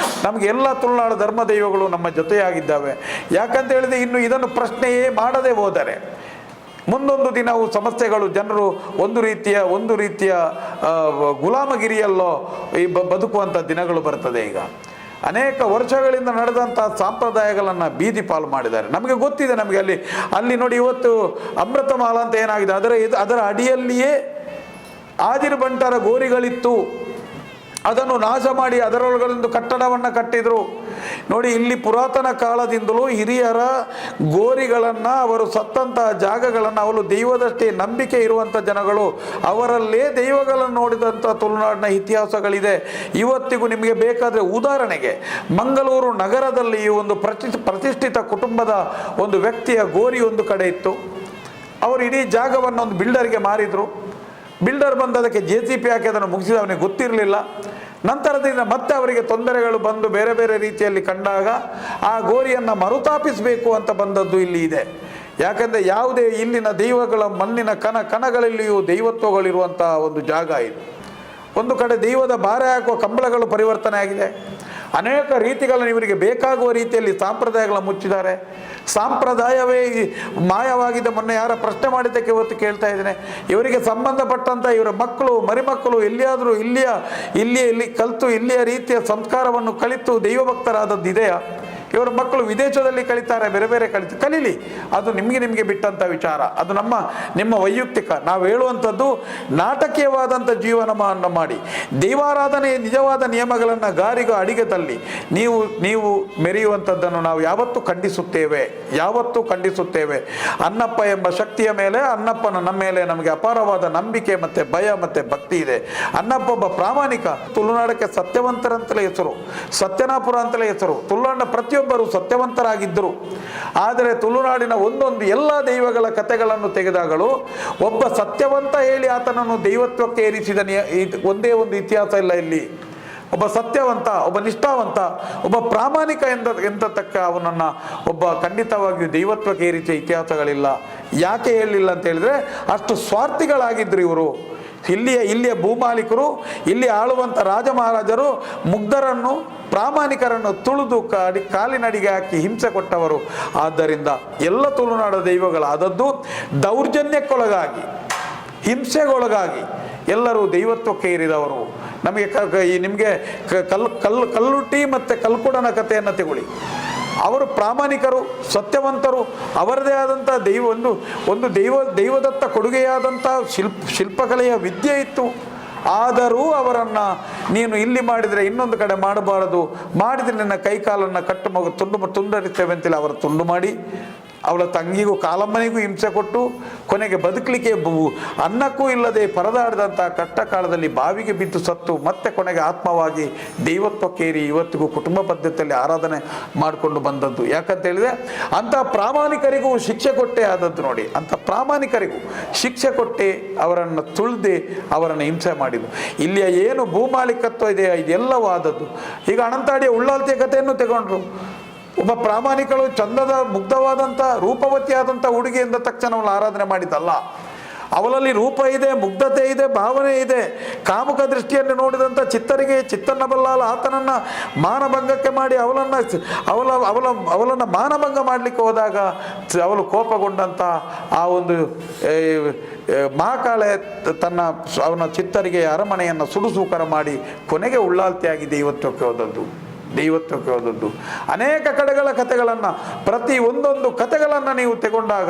ನಮಗೆ ಎಲ್ಲ ತುಳುನಾಡ ಧರ್ಮದೈವಗಳು ನಮ್ಮ ಜೊತೆಯಾಗಿದ್ದಾವೆ. ಯಾಕಂತ ಹೇಳಿದ್ರೆ ಇನ್ನು ಇದನ್ನು ಪ್ರಶ್ನೆಯೇ ಮಾಡದೆ ಹೋದರೆ ಮುಂದೊಂದು ದಿನವು ಸಮಸ್ಯೆಗಳು, ಜನರು ಒಂದು ರೀತಿಯ ಗುಲಾಮಗಿರಿಯಲ್ಲೋ ಈ ಬದುಕುವಂಥ ದಿನಗಳು ಬರ್ತದೆ. ಈಗ ಅನೇಕ ವರ್ಷಗಳಿಂದ ನಡೆದಂಥ ಸಾಂಪ್ರದಾಯಗಳನ್ನು ಬೀದಿ ಪಾಲು ಮಾಡಿದ್ದಾರೆ. ನಮಗೆ ಗೊತ್ತಿದೆ, ನಮಗೆ ಅಲ್ಲಿ ನೋಡಿ ಇವತ್ತು ಅಮೃತಮಾಲ ಅಂತ ಏನಾಗಿದೆ, ಅದರ ಅಡಿಯಲ್ಲಿಯೇ ಆದಿರು ಬಂಟರ ಗೋರಿಗಳಿತ್ತು. ಅದನ್ನು ನಾಶ ಮಾಡಿ ಅದರೊಳಗೊಂದು ಕಟ್ಟಡವನ್ನು ಕಟ್ಟಿದರು. ನೋಡಿ, ಇಲ್ಲಿ ಪುರಾತನ ಕಾಲದಿಂದಲೂ ಹಿರಿಯರ ಗೋರಿಗಳನ್ನು, ಅವರು ಸತ್ತಂತಹ ಜಾಗಗಳನ್ನು, ಅವರು ದೈವದಷ್ಟೇ ನಂಬಿಕೆ ಇರುವಂಥ ಜನಗಳು, ಅವರಲ್ಲೇ ದೈವಗಳನ್ನು ನೋಡಿದಂಥ ತುಳುನಾಡಿನ ಇತಿಹಾಸಗಳಿದೆ. ಇವತ್ತಿಗೂ ನಿಮಗೆ ಬೇಕಾದರೆ ಉದಾಹರಣೆಗೆ ಮಂಗಳೂರು ನಗರದಲ್ಲಿ ಒಂದು ಪ್ರತಿಷ್ಠಿತ ಕುಟುಂಬದ ಒಂದು ವ್ಯಕ್ತಿಯ ಗೋರಿ ಒಂದು ಕಡೆ ಇತ್ತು. ಅವರು ಇಡೀ ಜಾಗವನ್ನು ಒಂದು ಬಿಲ್ಡರ್ಗೆ ಮಾರಿದರು. ಬಿಲ್ಡರ್ ಬಂದು ಅದಕ್ಕೆ JCB ಹಾಕಿ ಅದನ್ನು ಮುಗಿಸಿದ, ಅವನಿಗೆ ಗೊತ್ತಿರಲಿಲ್ಲ. ನಂತರದಿಂದ ಮತ್ತೆ ಅವರಿಗೆ ತೊಂದರೆಗಳು ಬಂದು ಬೇರೆ ಬೇರೆ ರೀತಿಯಲ್ಲಿ ಕಂಡಾಗ ಆ ಗೋರಿಯನ್ನು ಮರುತಾಪಿಸಬೇಕು ಅಂತ ಬಂದದ್ದು ಇಲ್ಲಿ ಇದೆ. ಯಾಕಂದರೆ ಯಾವುದೇ ಇಲ್ಲಿನ ದೈವಗಳ ಮಣ್ಣಿನ ಕಣಗಳಲ್ಲಿಯೂ ದೈವತ್ವಗಳಿರುವಂಥ ಒಂದು ಜಾಗ ಇದು. ಒಂದು ಕಡೆ ದೈವದ ಬಾರೆ ಹಾಕುವ ಕಂಬಳಗಳು ಪರಿವರ್ತನೆ ಆಗಿದೆ. ಅನೇಕ ರೀತಿಗಳನ್ನು ಇವರಿಗೆ ಬೇಕಾಗುವ ರೀತಿಯಲ್ಲಿ ಸಾಂಪ್ರದಾಯಗಳನ್ನು ಮುಚ್ಚಿದ್ದಾರೆ. ಸಾಂಪ್ರದಾಯವೇ ಮಾಯವಾಗಿದೆ. ಮೊನ್ನೆ ಯಾರ ಪ್ರಶ್ನೆ ಮಾಡಿದ್ದಕ್ಕೆ ಇವತ್ತು ಕೇಳ್ತಾ ಇದ್ದೇನೆ, ಇವರಿಗೆ ಸಂಬಂಧಪಟ್ಟಂಥ ಇವರ ಮಕ್ಕಳು ಮರಿಮಕ್ಕಳು ಎಲ್ಲಿಯಾದರೂ ಇಲ್ಲಿ ಕಲಿತು ಇಲ್ಲಿಯ ರೀತಿಯ ಸಂಸ್ಕಾರವನ್ನು ಕಲಿತು ದೈವಭಕ್ತರಾದದ್ದು ಇದೆಯಾ? ಇವರ ಮಕ್ಕಳು ವಿದೇಶದಲ್ಲಿ ಕಲಿತಾರೆ, ಬೇರೆ ಬೇರೆ ಕಲೀಲಿ, ಅದು ನಿಮಗೆ ಬಿಟ್ಟಂಥ ವಿಚಾರ. ಅದು ನಿಮ್ಮ ವೈಯಕ್ತಿಕ. ನಾವು ಹೇಳುವಂಥದ್ದು ನಾಟಕೀಯವಾದಂಥ ಜೀವನವನ್ನು ಮಾಡಿ ದೈವಾರಾಧನೆಯ ನಿಜವಾದ ನಿಯಮಗಳನ್ನು ಗಾರಿಗ ಅಡಿಗೆ ತಲ್ಲಿ ನೀವು ಮೆರೆಯುವಂಥದ್ದನ್ನು ನಾವು ಯಾವತ್ತೂ ಖಂಡಿಸುತ್ತೇವೆ. ಅನ್ನಪ್ಪ ಎಂಬ ಶಕ್ತಿಯ ಮೇಲೆ, ಅನ್ನಪ್ಪನ ನಮ್ಮ ಮೇಲೆ ನಮಗೆ ಅಪಾರವಾದ ನಂಬಿಕೆ ಮತ್ತು ಭಯ ಮತ್ತು ಭಕ್ತಿ ಇದೆ. ಅನ್ನಪ್ಪ ಒಬ್ಬ ಪ್ರಾಮಾಣಿಕ. ತುಳುನಾಡಕ್ಕೆ ಸತ್ಯವಂತರಂತಲೇ ಹೆಸರು, ಸತ್ಯನಾಪುರ ಅಂತಲೇ ಹೆಸರು. ತುಳುನಾಡಿನ ಪ್ರತಿಯೊಬ್ಬರು ಸತ್ಯವಂತರಾಗಿದ್ದರು. ಆದರೆ ತುಳುನಾಡಿನ ಒಂದೊಂದು ಎಲ್ಲ ದೈವಗಳ ಕಥೆಗಳನ್ನು ತೆಗೆದಾಗಲೂ ಒಬ್ಬ ಸತ್ಯವಂತ ಹೇಳಿ ಆತನನ್ನು ದೈವತ್ವಕ್ಕೆ ಏರಿಸಿದ ಒಂದೇ ಒಂದು ಇತಿಹಾಸ ಇಲ್ಲ ಇಲ್ಲಿ. ಒಬ್ಬ ಸತ್ಯವಂತ, ಒಬ್ಬ ನಿಷ್ಠಾವಂತ, ಒಬ್ಬ ಪ್ರಾಮಾಣಿಕ ಎಂದತಕ್ಕ ಅವನನ್ನು ಒಬ್ಬ ಖಂಡಿತವಾಗಿಯೂ ದೈವತ್ವಕ್ಕೆ ಏರಿಸಿದ ಇತಿಹಾಸಗಳಿಲ್ಲ. ಯಾಕೆ ಹೇಳಲಿಲ್ಲ ಅಂತ ಹೇಳಿದ್ರೆ, ಅಷ್ಟು ಸ್ವಾರ್ಥಿಗಳಾಗಿದ್ದರು ಇವರು. ಇಲ್ಲಿಯ ಭೂಮಾಲೀಕರು, ಇಲ್ಲಿ ಆಳುವಂಥ ರಾಜ ಮಹಾರಾಜರು ಮುಗ್ಧರನ್ನು, ಪ್ರಾಮಾಣಿಕರನ್ನು ತುಳಿದು ಕಾಲಿನಡಿಗೆ ಹಾಕಿ ಹಿಂಸೆ ಕೊಟ್ಟವರು. ಆದ್ದರಿಂದ ಎಲ್ಲ ತುಳುನಾಡ ದೈವಗಳಾದದ್ದು ದೌರ್ಜನ್ಯಕ್ಕೊಳಗಾಗಿ, ಹಿಂಸೆಗೊಳಗಾಗಿ ಎಲ್ಲರೂ ದೈವತ್ವಕ್ಕೆ ಏರಿದವರು. ನಿಮಗೆ ಕಲ್ಲುಟ್ಟಿ ಮತ್ತು ಕಲ್ಕುಡನ ಕಥೆಯನ್ನು ತಗೊಳ್ಳಿ. ಅವರು ಪ್ರಾಮಾಣಿಕರು, ಸತ್ಯವಂತರು, ಅವರದೇ ಆದಂಥ ಒಂದು ದೈವದತ್ತ ಕೊಡುಗೆಯಾದಂಥ ಶಿಲ್ಪಕಲೆಯ ವಿದ್ಯೆ ಇತ್ತು. ಆದರೂ ಅವರನ್ನು ನೀನು ಇಲ್ಲಿ ಮಾಡಿದರೆ ಇನ್ನೊಂದು ಕಡೆ ಮಾಡಬಾರದು, ಮಾಡಿದರೆ ನಿನ್ನ ಕೈಕಾಲನ್ನು ತುಂಡರಿಸ್ತೇವೆ ಅಂತೇಳಿ ಅವರ ತುಂಡು ಮಾಡಿ, ಅವಳ ತಂಗಿಗೂ ಕಾಲಮ್ಮನಿಗೂ ಹಿಂಸೆ ಕೊಟ್ಟು ಕೊನೆಗೆ ಬದುಕಲಿಕ್ಕೆ ಅನ್ನಕ್ಕೂ ಇಲ್ಲದೆ ಪರದಾಡಿದಂಥ ಕಷ್ಟ ಕಾಲದಲ್ಲಿ ಬಾವಿಗೆ ಬಿದ್ದು ಸತ್ತು ಮತ್ತೆ ಕೊನೆಗೆ ಆತ್ಮವಾಗಿ ದೈವತ್ವಕ್ಕೇರಿ ಇವತ್ತಿಗೂ ಕುಟುಂಬ ಪದ್ಧತಿಯಲ್ಲಿ ಆರಾಧನೆ ಮಾಡಿಕೊಂಡು ಬಂದದ್ದು. ಯಾಕಂತ ಹೇಳಿದ್ರೆ ಅಂಥ ಪ್ರಾಮಾಣಿಕರಿಗೂ ಶಿಕ್ಷೆ ಕೊಟ್ಟೇ ಆದದ್ದು ನೋಡಿ. ಅಂಥ ಪ್ರಾಮಾಣಿಕರಿಗೂ ಶಿಕ್ಷೆ ಕೊಟ್ಟೆ ಅವರನ್ನು ತುಳಿದೆ ಅವರನ್ನು ಹಿಂಸೆ ಮಾಡಿದ್ದು. ಇಲ್ಲಿಯ ಏನು ಭೂಮಾಲೀಕತ್ವ ಇದೆ ಇದೆಲ್ಲವೂ ಆದದ್ದು. ಈಗ ಅನಂತಾಡಿಯ ಉಳ್ಳಾಲ್ತಿಯ ಕಥೆಯನ್ನು ತಗೊಂಡ್ರು. ಒಬ್ಬ ಪ್ರಾಮಾಣಿಕಳು, ಚಂದದ ಮುಗ್ಧವಾದಂಥ ರೂಪವತಿಯಾದಂಥ ಹುಡುಗಿ ಎಂದ ತಕ್ಷಣ ಅವಳು ಆರಾಧನೆ ಮಾಡಿದ್ದಲ್ಲ. ಅವಳಲ್ಲಿ ರೂಪ ಇದೆ, ಮುಗ್ಧತೆ ಇದೆ, ಭಾವನೆ ಇದೆ. ಕಾಮುಕ ದೃಷ್ಟಿಯನ್ನು ನೋಡಿದಂಥ ಚಿತ್ತನ್ನ ಬಲ್ಲಾಲ ಆತನನ್ನು ಮಾನಭಂಗಕ್ಕೆ ಮಾಡಿ ಅವಳನ್ನು ಮಾನಭಂಗ ಮಾಡಲಿಕ್ಕೆ ಹೋದಾಗ ಅವಳು ಕೋಪಗೊಂಡಂಥ ಆ ಒಂದು ಮಹಾಕಾಳೆ ಅವನ ಚಿತ್ತರಿಗೆ ಅರಮನೆಯನ್ನು ಸುಡುಸೂಕರ ಮಾಡಿ ಕೊನೆಗೆ ಉಳ್ಳಾಲ್ತಿಯಾಗಿ ದೈವತ್ವಕ್ಕೆ ಹೋದದ್ದು. ಅನೇಕ ಕಡೆಗಳ ಕಥೆಗಳನ್ನು, ಪ್ರತಿ ಒಂದೊಂದು ಕಥೆಗಳನ್ನು ನೀವು ತಗೊಂಡಾಗ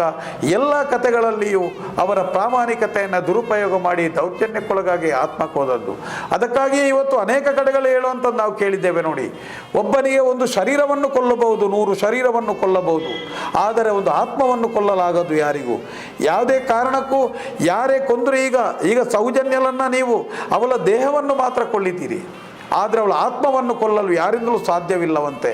ಎಲ್ಲ ಕಥೆಗಳಲ್ಲಿಯೂ ಅವರ ಪ್ರಾಮಾಣಿಕತೆಯನ್ನು ದುರುಪಯೋಗ ಮಾಡಿ ದೌರ್ಜನ್ಯಕ್ಕೊಳಗಾಗಿ ಆತ್ಮಕ್ಕೆ ಹೋದದ್ದು. ಅದಕ್ಕಾಗಿಯೇ ಇವತ್ತು ಅನೇಕ ಕಡೆಗಳು ಹೇಳುವಂಥದ್ದು ನಾವು ಕೇಳಿದ್ದೇವೆ ನೋಡಿ. ಒಬ್ಬನಿಗೆ ಒಂದು ಶರೀರವನ್ನು ಕೊಲ್ಲಬಹುದು, 100 ಶರೀರವನ್ನು ಕೊಲ್ಲಬಹುದು, ಆದರೆ ಒಂದು ಆತ್ಮವನ್ನು ಕೊಲ್ಲಲಾಗದು ಯಾರಿಗೂ. ಯಾವುದೇ ಕಾರಣಕ್ಕೂ ಯಾರೇ ಕೊಂದರೂ ಈಗ ಸೌಜನ್ಯಲನ್ನು ನೀವು ಅವಳ ದೇಹವನ್ನು ಮಾತ್ರ ಕೊಳ್ಳಿದ್ದೀರಿ, ಆದರೆ ಅವಳ ಆತ್ಮವನ್ನು ಕೊಲ್ಲಲು ಯಾರಿಂದಲೂ ಸಾಧ್ಯವಿಲ್ಲವಂತೆ.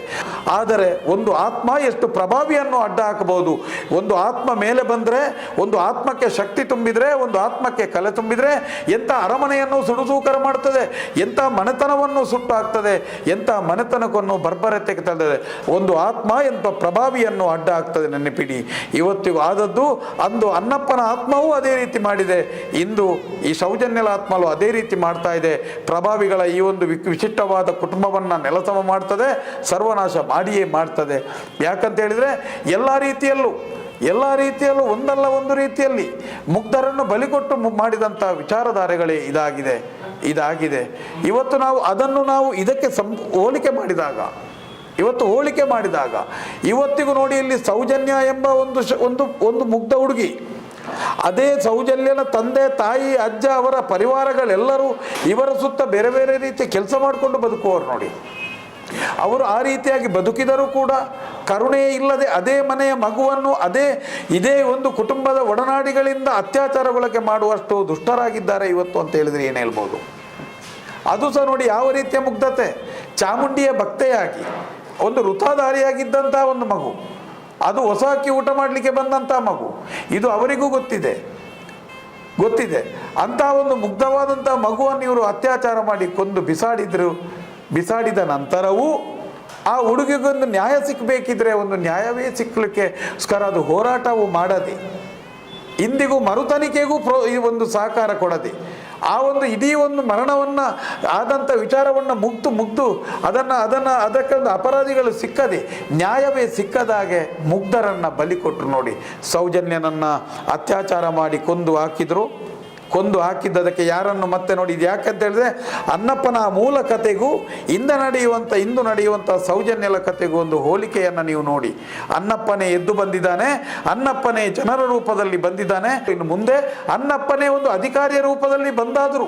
ಆದರೆ ಒಂದು ಆತ್ಮ ಎಷ್ಟು ಪ್ರಭಾವಿಯನ್ನು ಅಡ್ಡ ಹಾಕಬಹುದು. ಒಂದು ಆತ್ಮ ಮೇಲೆ ಬಂದರೆ, ಒಂದು ಆತ್ಮಕ್ಕೆ ಶಕ್ತಿ ತುಂಬಿದರೆ, ಒಂದು ಆತ್ಮಕ್ಕೆ ಕಲೆ ತುಂಬಿದರೆ ಎಂಥ ಅರಮನೆಯನ್ನು ಸುಡುಸೂಕರ ಮಾಡ್ತದೆ, ಎಂಥ ಮನೆತನವನ್ನು ಸುಟ್ಟು ಹಾಕ್ತದೆ, ಎಂಥ ಮನೆತನವನ್ನು ಬರ್ಬರತೆಗೆ ತಳ್ತದೆ. ಒಂದು ಆತ್ಮ ಎಂಥ ಪ್ರಭಾವಿಯನ್ನು ಅಡ್ಡ ಹಾಕ್ತದೆ. ನೆನಪಿಡಿ, ಇವತ್ತಿಗೂ ಆದದ್ದು. ಅಂದು ಅನ್ನಪ್ಪನ ಆತ್ಮವೂ ಅದೇ ರೀತಿ ಮಾಡಿದೆ, ಇಂದು ಈ ಸೌಜನ್ಯಲ ಆತ್ಮಲು ಅದೇ ರೀತಿ ಮಾಡ್ತಾ ಇದೆ. ಪ್ರಭಾವಿಗಳ ಈ ಒಂದು ವಿಶಿಷ್ಟವಾದ ಕುಟುಂಬವನ್ನು ನೆಲಸಮ ಮಾಡ್ತದೆ, ಸರ್ವನಾಶ ಮಾಡಿಯೇ ಮಾಡ್ತದೆ. ಯಾಕಂತ ಹೇಳಿದರೆ ಎಲ್ಲ ರೀತಿಯಲ್ಲೂ ಒಂದಲ್ಲ ಒಂದು ರೀತಿಯಲ್ಲಿ ಮುಗ್ಧರನ್ನು ಬಲಿಕೊಟ್ಟು ಮಾಡಿದಂಥ ವಿಚಾರಧಾರೆಗಳೇ ಇದಾಗಿದೆ. ಇವತ್ತು ನಾವು ಇದಕ್ಕೆ ಹೋಲಿಕೆ ಮಾಡಿದಾಗ ಇವತ್ತಿಗೂ ನೋಡಿ, ಇಲ್ಲಿ ಸೌಜನ್ಯ ಎಂಬ ಒಂದು ಮುಗ್ಧ ಹುಡುಗಿ, ಅದೇ ಸೌಜನ್ಯನ ತಂದೆ ತಾಯಿ ಅಜ್ಜ ಅವರ ಪರಿವಾರಗಳೆಲ್ಲರೂ ಇವರ ಸುತ್ತ ಬೇರೆ ಬೇರೆ ರೀತಿ ಕೆಲಸ ಮಾಡಿಕೊಂಡು ಬದುಕುವವರು ನೋಡಿ. ಅವರು ಆ ರೀತಿಯಾಗಿ ಬದುಕಿದರೂ ಕೂಡ ಕರುಣೆ ಇಲ್ಲದೆ ಅದೇ ಮನೆಯ ಮಗುವನ್ನು ಇದೇ ಒಂದು ಕುಟುಂಬದ ಒಡನಾಡಿಗಳಿಂದ ಅತ್ಯಾಚಾರಗೊಳಗೆ ಮಾಡುವಷ್ಟು ದುಷ್ಟರಾಗಿದ್ದಾರೆ ಇವತ್ತು ಅಂತ ಹೇಳಿದ್ರೆ ಏನು ಹೇಳ್ಬೋದು. ಅದು ಸಹ ನೋಡಿ ಯಾವ ರೀತಿಯ ಮುಗ್ಧತೆ. ಚಾಮುಂಡಿಯ ಭಕ್ತೆಯಾಗಿ ಒಂದು ವೃಥಾಧಾರಿಯಾಗಿದ್ದಂಥ ಒಂದು ಮಗು, ಅದು ಹೊಸ ಅಕ್ಕಿ ಊಟ ಮಾಡಲಿಕ್ಕೆ ಬಂದಂಥ ಮಗು, ಇದು ಅವರಿಗೂ ಗೊತ್ತಿದೆ. ಅಂಥ ಒಂದು ಮುಗ್ಧವಾದಂಥ ಮಗುವನ್ನು ಇವರು ಅತ್ಯಾಚಾರ ಮಾಡಿ ಕೊಂದು ಬಿಸಾಡಿದ ನಂತರವೂ ಆ ಹುಡುಗಿಗೊಂದು ನ್ಯಾಯ ಸಿಕ್ಕಬೇಕಿದ್ರೆ ಒಂದು ನ್ಯಾಯವೇ ಸಿಕ್ಕಲಿಕ್ಕೆಸ್ಕರ ಅದು ಹೋರಾಟವು ಮಾಡದೆ, ಇಂದಿಗೂ ಮರುತನಿಕೆಗೂ ಈ ಒಂದು ಸಹಕಾರ ಕೊಡದೆ, ಆ ಒಂದು ಇಡೀ ಒಂದು ಮರಣವನ್ನು ಆದಂಥ ವಿಚಾರವನ್ನು ಮುಗ್ದು ಅದಕ್ಕೆ ಒಂದು ಅಪರಾಧಿಗಳು ಸಿಕ್ಕದೆ, ನ್ಯಾಯವೇ ಸಿಕ್ಕದಾಗೆ ಮುಗ್ಧರನ್ನು ಬಲಿ ಕೊಟ್ಟರು ನೋಡಿ. ಸೌಜನ್ಯನನ್ನು ಅತ್ಯಾಚಾರ ಮಾಡಿ ಕೊಂದು ಹಾಕಿದ್ದದಕ್ಕೆ ಯಾರನ್ನು ಮತ್ತೆ ನೋಡಿ, ಇದು ಯಾಕಂತ ಹೇಳಿದ್ರೆ ಅನ್ನಪ್ಪನ ಮೂಲ ಕಥೆಗೂ ಇಂದು ನಡೆಯುವಂಥ ಸೌಜನ್ಯಲ ಕಥೆಗೂ ಒಂದು ಹೋಲಿಕೆಯನ್ನು ನೀವು ನೋಡಿ. ಅನ್ನಪ್ಪನೇ ಎದ್ದು ಬಂದಿದ್ದಾನೆ, ಅನ್ನಪ್ಪನೇ ಜನರ ರೂಪದಲ್ಲಿ ಬಂದಿದ್ದಾನೆ. ಇನ್ನು ಮುಂದೆ ಅನ್ನಪ್ಪನೇ ಒಂದು ಅಧಿಕಾರಿಯ ರೂಪದಲ್ಲಿ ಬಂದಾದರೂ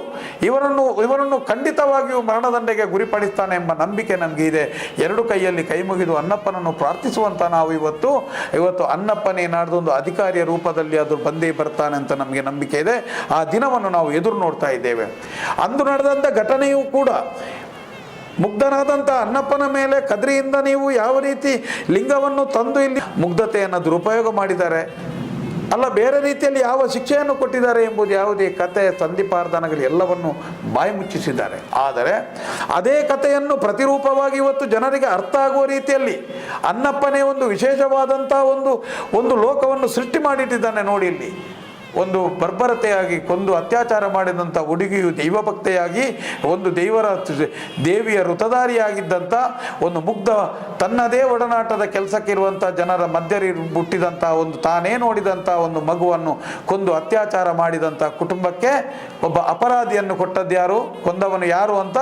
ಇವರನ್ನು ಖಂಡಿತವಾಗಿಯೂ ಮರಣದಂಡೆಗೆ ಗುರಿಪಡಿಸ್ತಾನೆ ಎಂಬ ನಂಬಿಕೆ ನಮಗೆ ಇದೆ. ಎರಡು ಕೈಯಲ್ಲಿ ಕೈ ಮುಗಿದು ಅನ್ನಪ್ಪನನ್ನು ಪ್ರಾರ್ಥಿಸುವಂಥ ನಾವು ಇವತ್ತು ಅನ್ನಪ್ಪನೇ ನಾಡ್ದೊಂದು ಅಧಿಕಾರಿಯ ರೂಪದಲ್ಲಿ ಅದು ಬಂದೇ ಬರ್ತಾನೆ ಅಂತ ನಮಗೆ ನಂಬಿಕೆ ಇದೆ. ಆ ದಿನವನ್ನು ನಾವು ಎದುರು ನೋಡ್ತಾ ಇದ್ದೇವೆ. ಅಂದು ನಡೆದಂಥ ಘಟನೆಯೂ ಕೂಡ ಮುಗ್ಧನಾದಂಥ ಅನ್ನಪ್ಪನ ಮೇಲೆ ಕದ್ರಿಯಿಂದ ನೀವು ಯಾವ ರೀತಿ ಲಿಂಗವನ್ನು ತಂದು ಇಲ್ಲಿ ಮುಗ್ಧತೆಯನ್ನು ದುರುಪಯೋಗ ಮಾಡಿದ್ದಾರೆ, ಅಲ್ಲ ಬೇರೆ ರೀತಿಯಲ್ಲಿ ಯಾವ ಶಿಕ್ಷೆಯನ್ನು ಕೊಟ್ಟಿದ್ದಾರೆ ಎಂಬುದು ಯಾವುದೇ ಕತೆ ಸಂಧಿಪಾರ್ಧನಗಳು ಎಲ್ಲವನ್ನು ಬಾಯಿ ಮುಚ್ಚಿಸಿದ್ದಾರೆ. ಆದರೆ ಅದೇ ಕಥೆಯನ್ನು ಪ್ರತಿರೂಪವಾಗಿ ಇವತ್ತು ಜನರಿಗೆ ಅರ್ಥ ಆಗುವ ರೀತಿಯಲ್ಲಿ ಅನ್ನಪ್ಪನೇ ಒಂದು ವಿಶೇಷವಾದಂಥ ಒಂದು ಲೋಕವನ್ನು ಸೃಷ್ಟಿ ಮಾಡಿಟ್ಟಿದ್ದಾನೆ ನೋಡಿ. ಇಲ್ಲಿ ಒಂದು ಬರ್ಬರತೆಯಾಗಿ ಕೊಂದು ಅತ್ಯಾಚಾರ ಮಾಡಿದಂಥ ಹುಡುಗಿಯು ದೈವಭಕ್ತೆಯಾಗಿ ಒಂದು ದೇವಿಯ ಋತಧಾರಿಯಾಗಿದ್ದಂಥ ಒಂದು ಮುಗ್ಧ ತನ್ನದೇ ಒಡನಾಟದ ಕೆಲಸಕ್ಕಿರುವಂಥ ಜನರ ಮಧ್ಯ ಹುಟ್ಟಿದಂಥ ಒಂದು ತಾನೇ ನೋಡಿದಂಥ ಒಂದು ಮಗುವನ್ನು ಕೊಂದು ಅತ್ಯಾಚಾರ ಮಾಡಿದಂಥ ಕುಟುಂಬಕ್ಕೆ ಒಬ್ಬ ಅಪರಾಧಿಯನ್ನು ಕೊಟ್ಟದ್ದು ಯಾರು, ಕೊಂದವನು ಯಾರು ಅಂತ,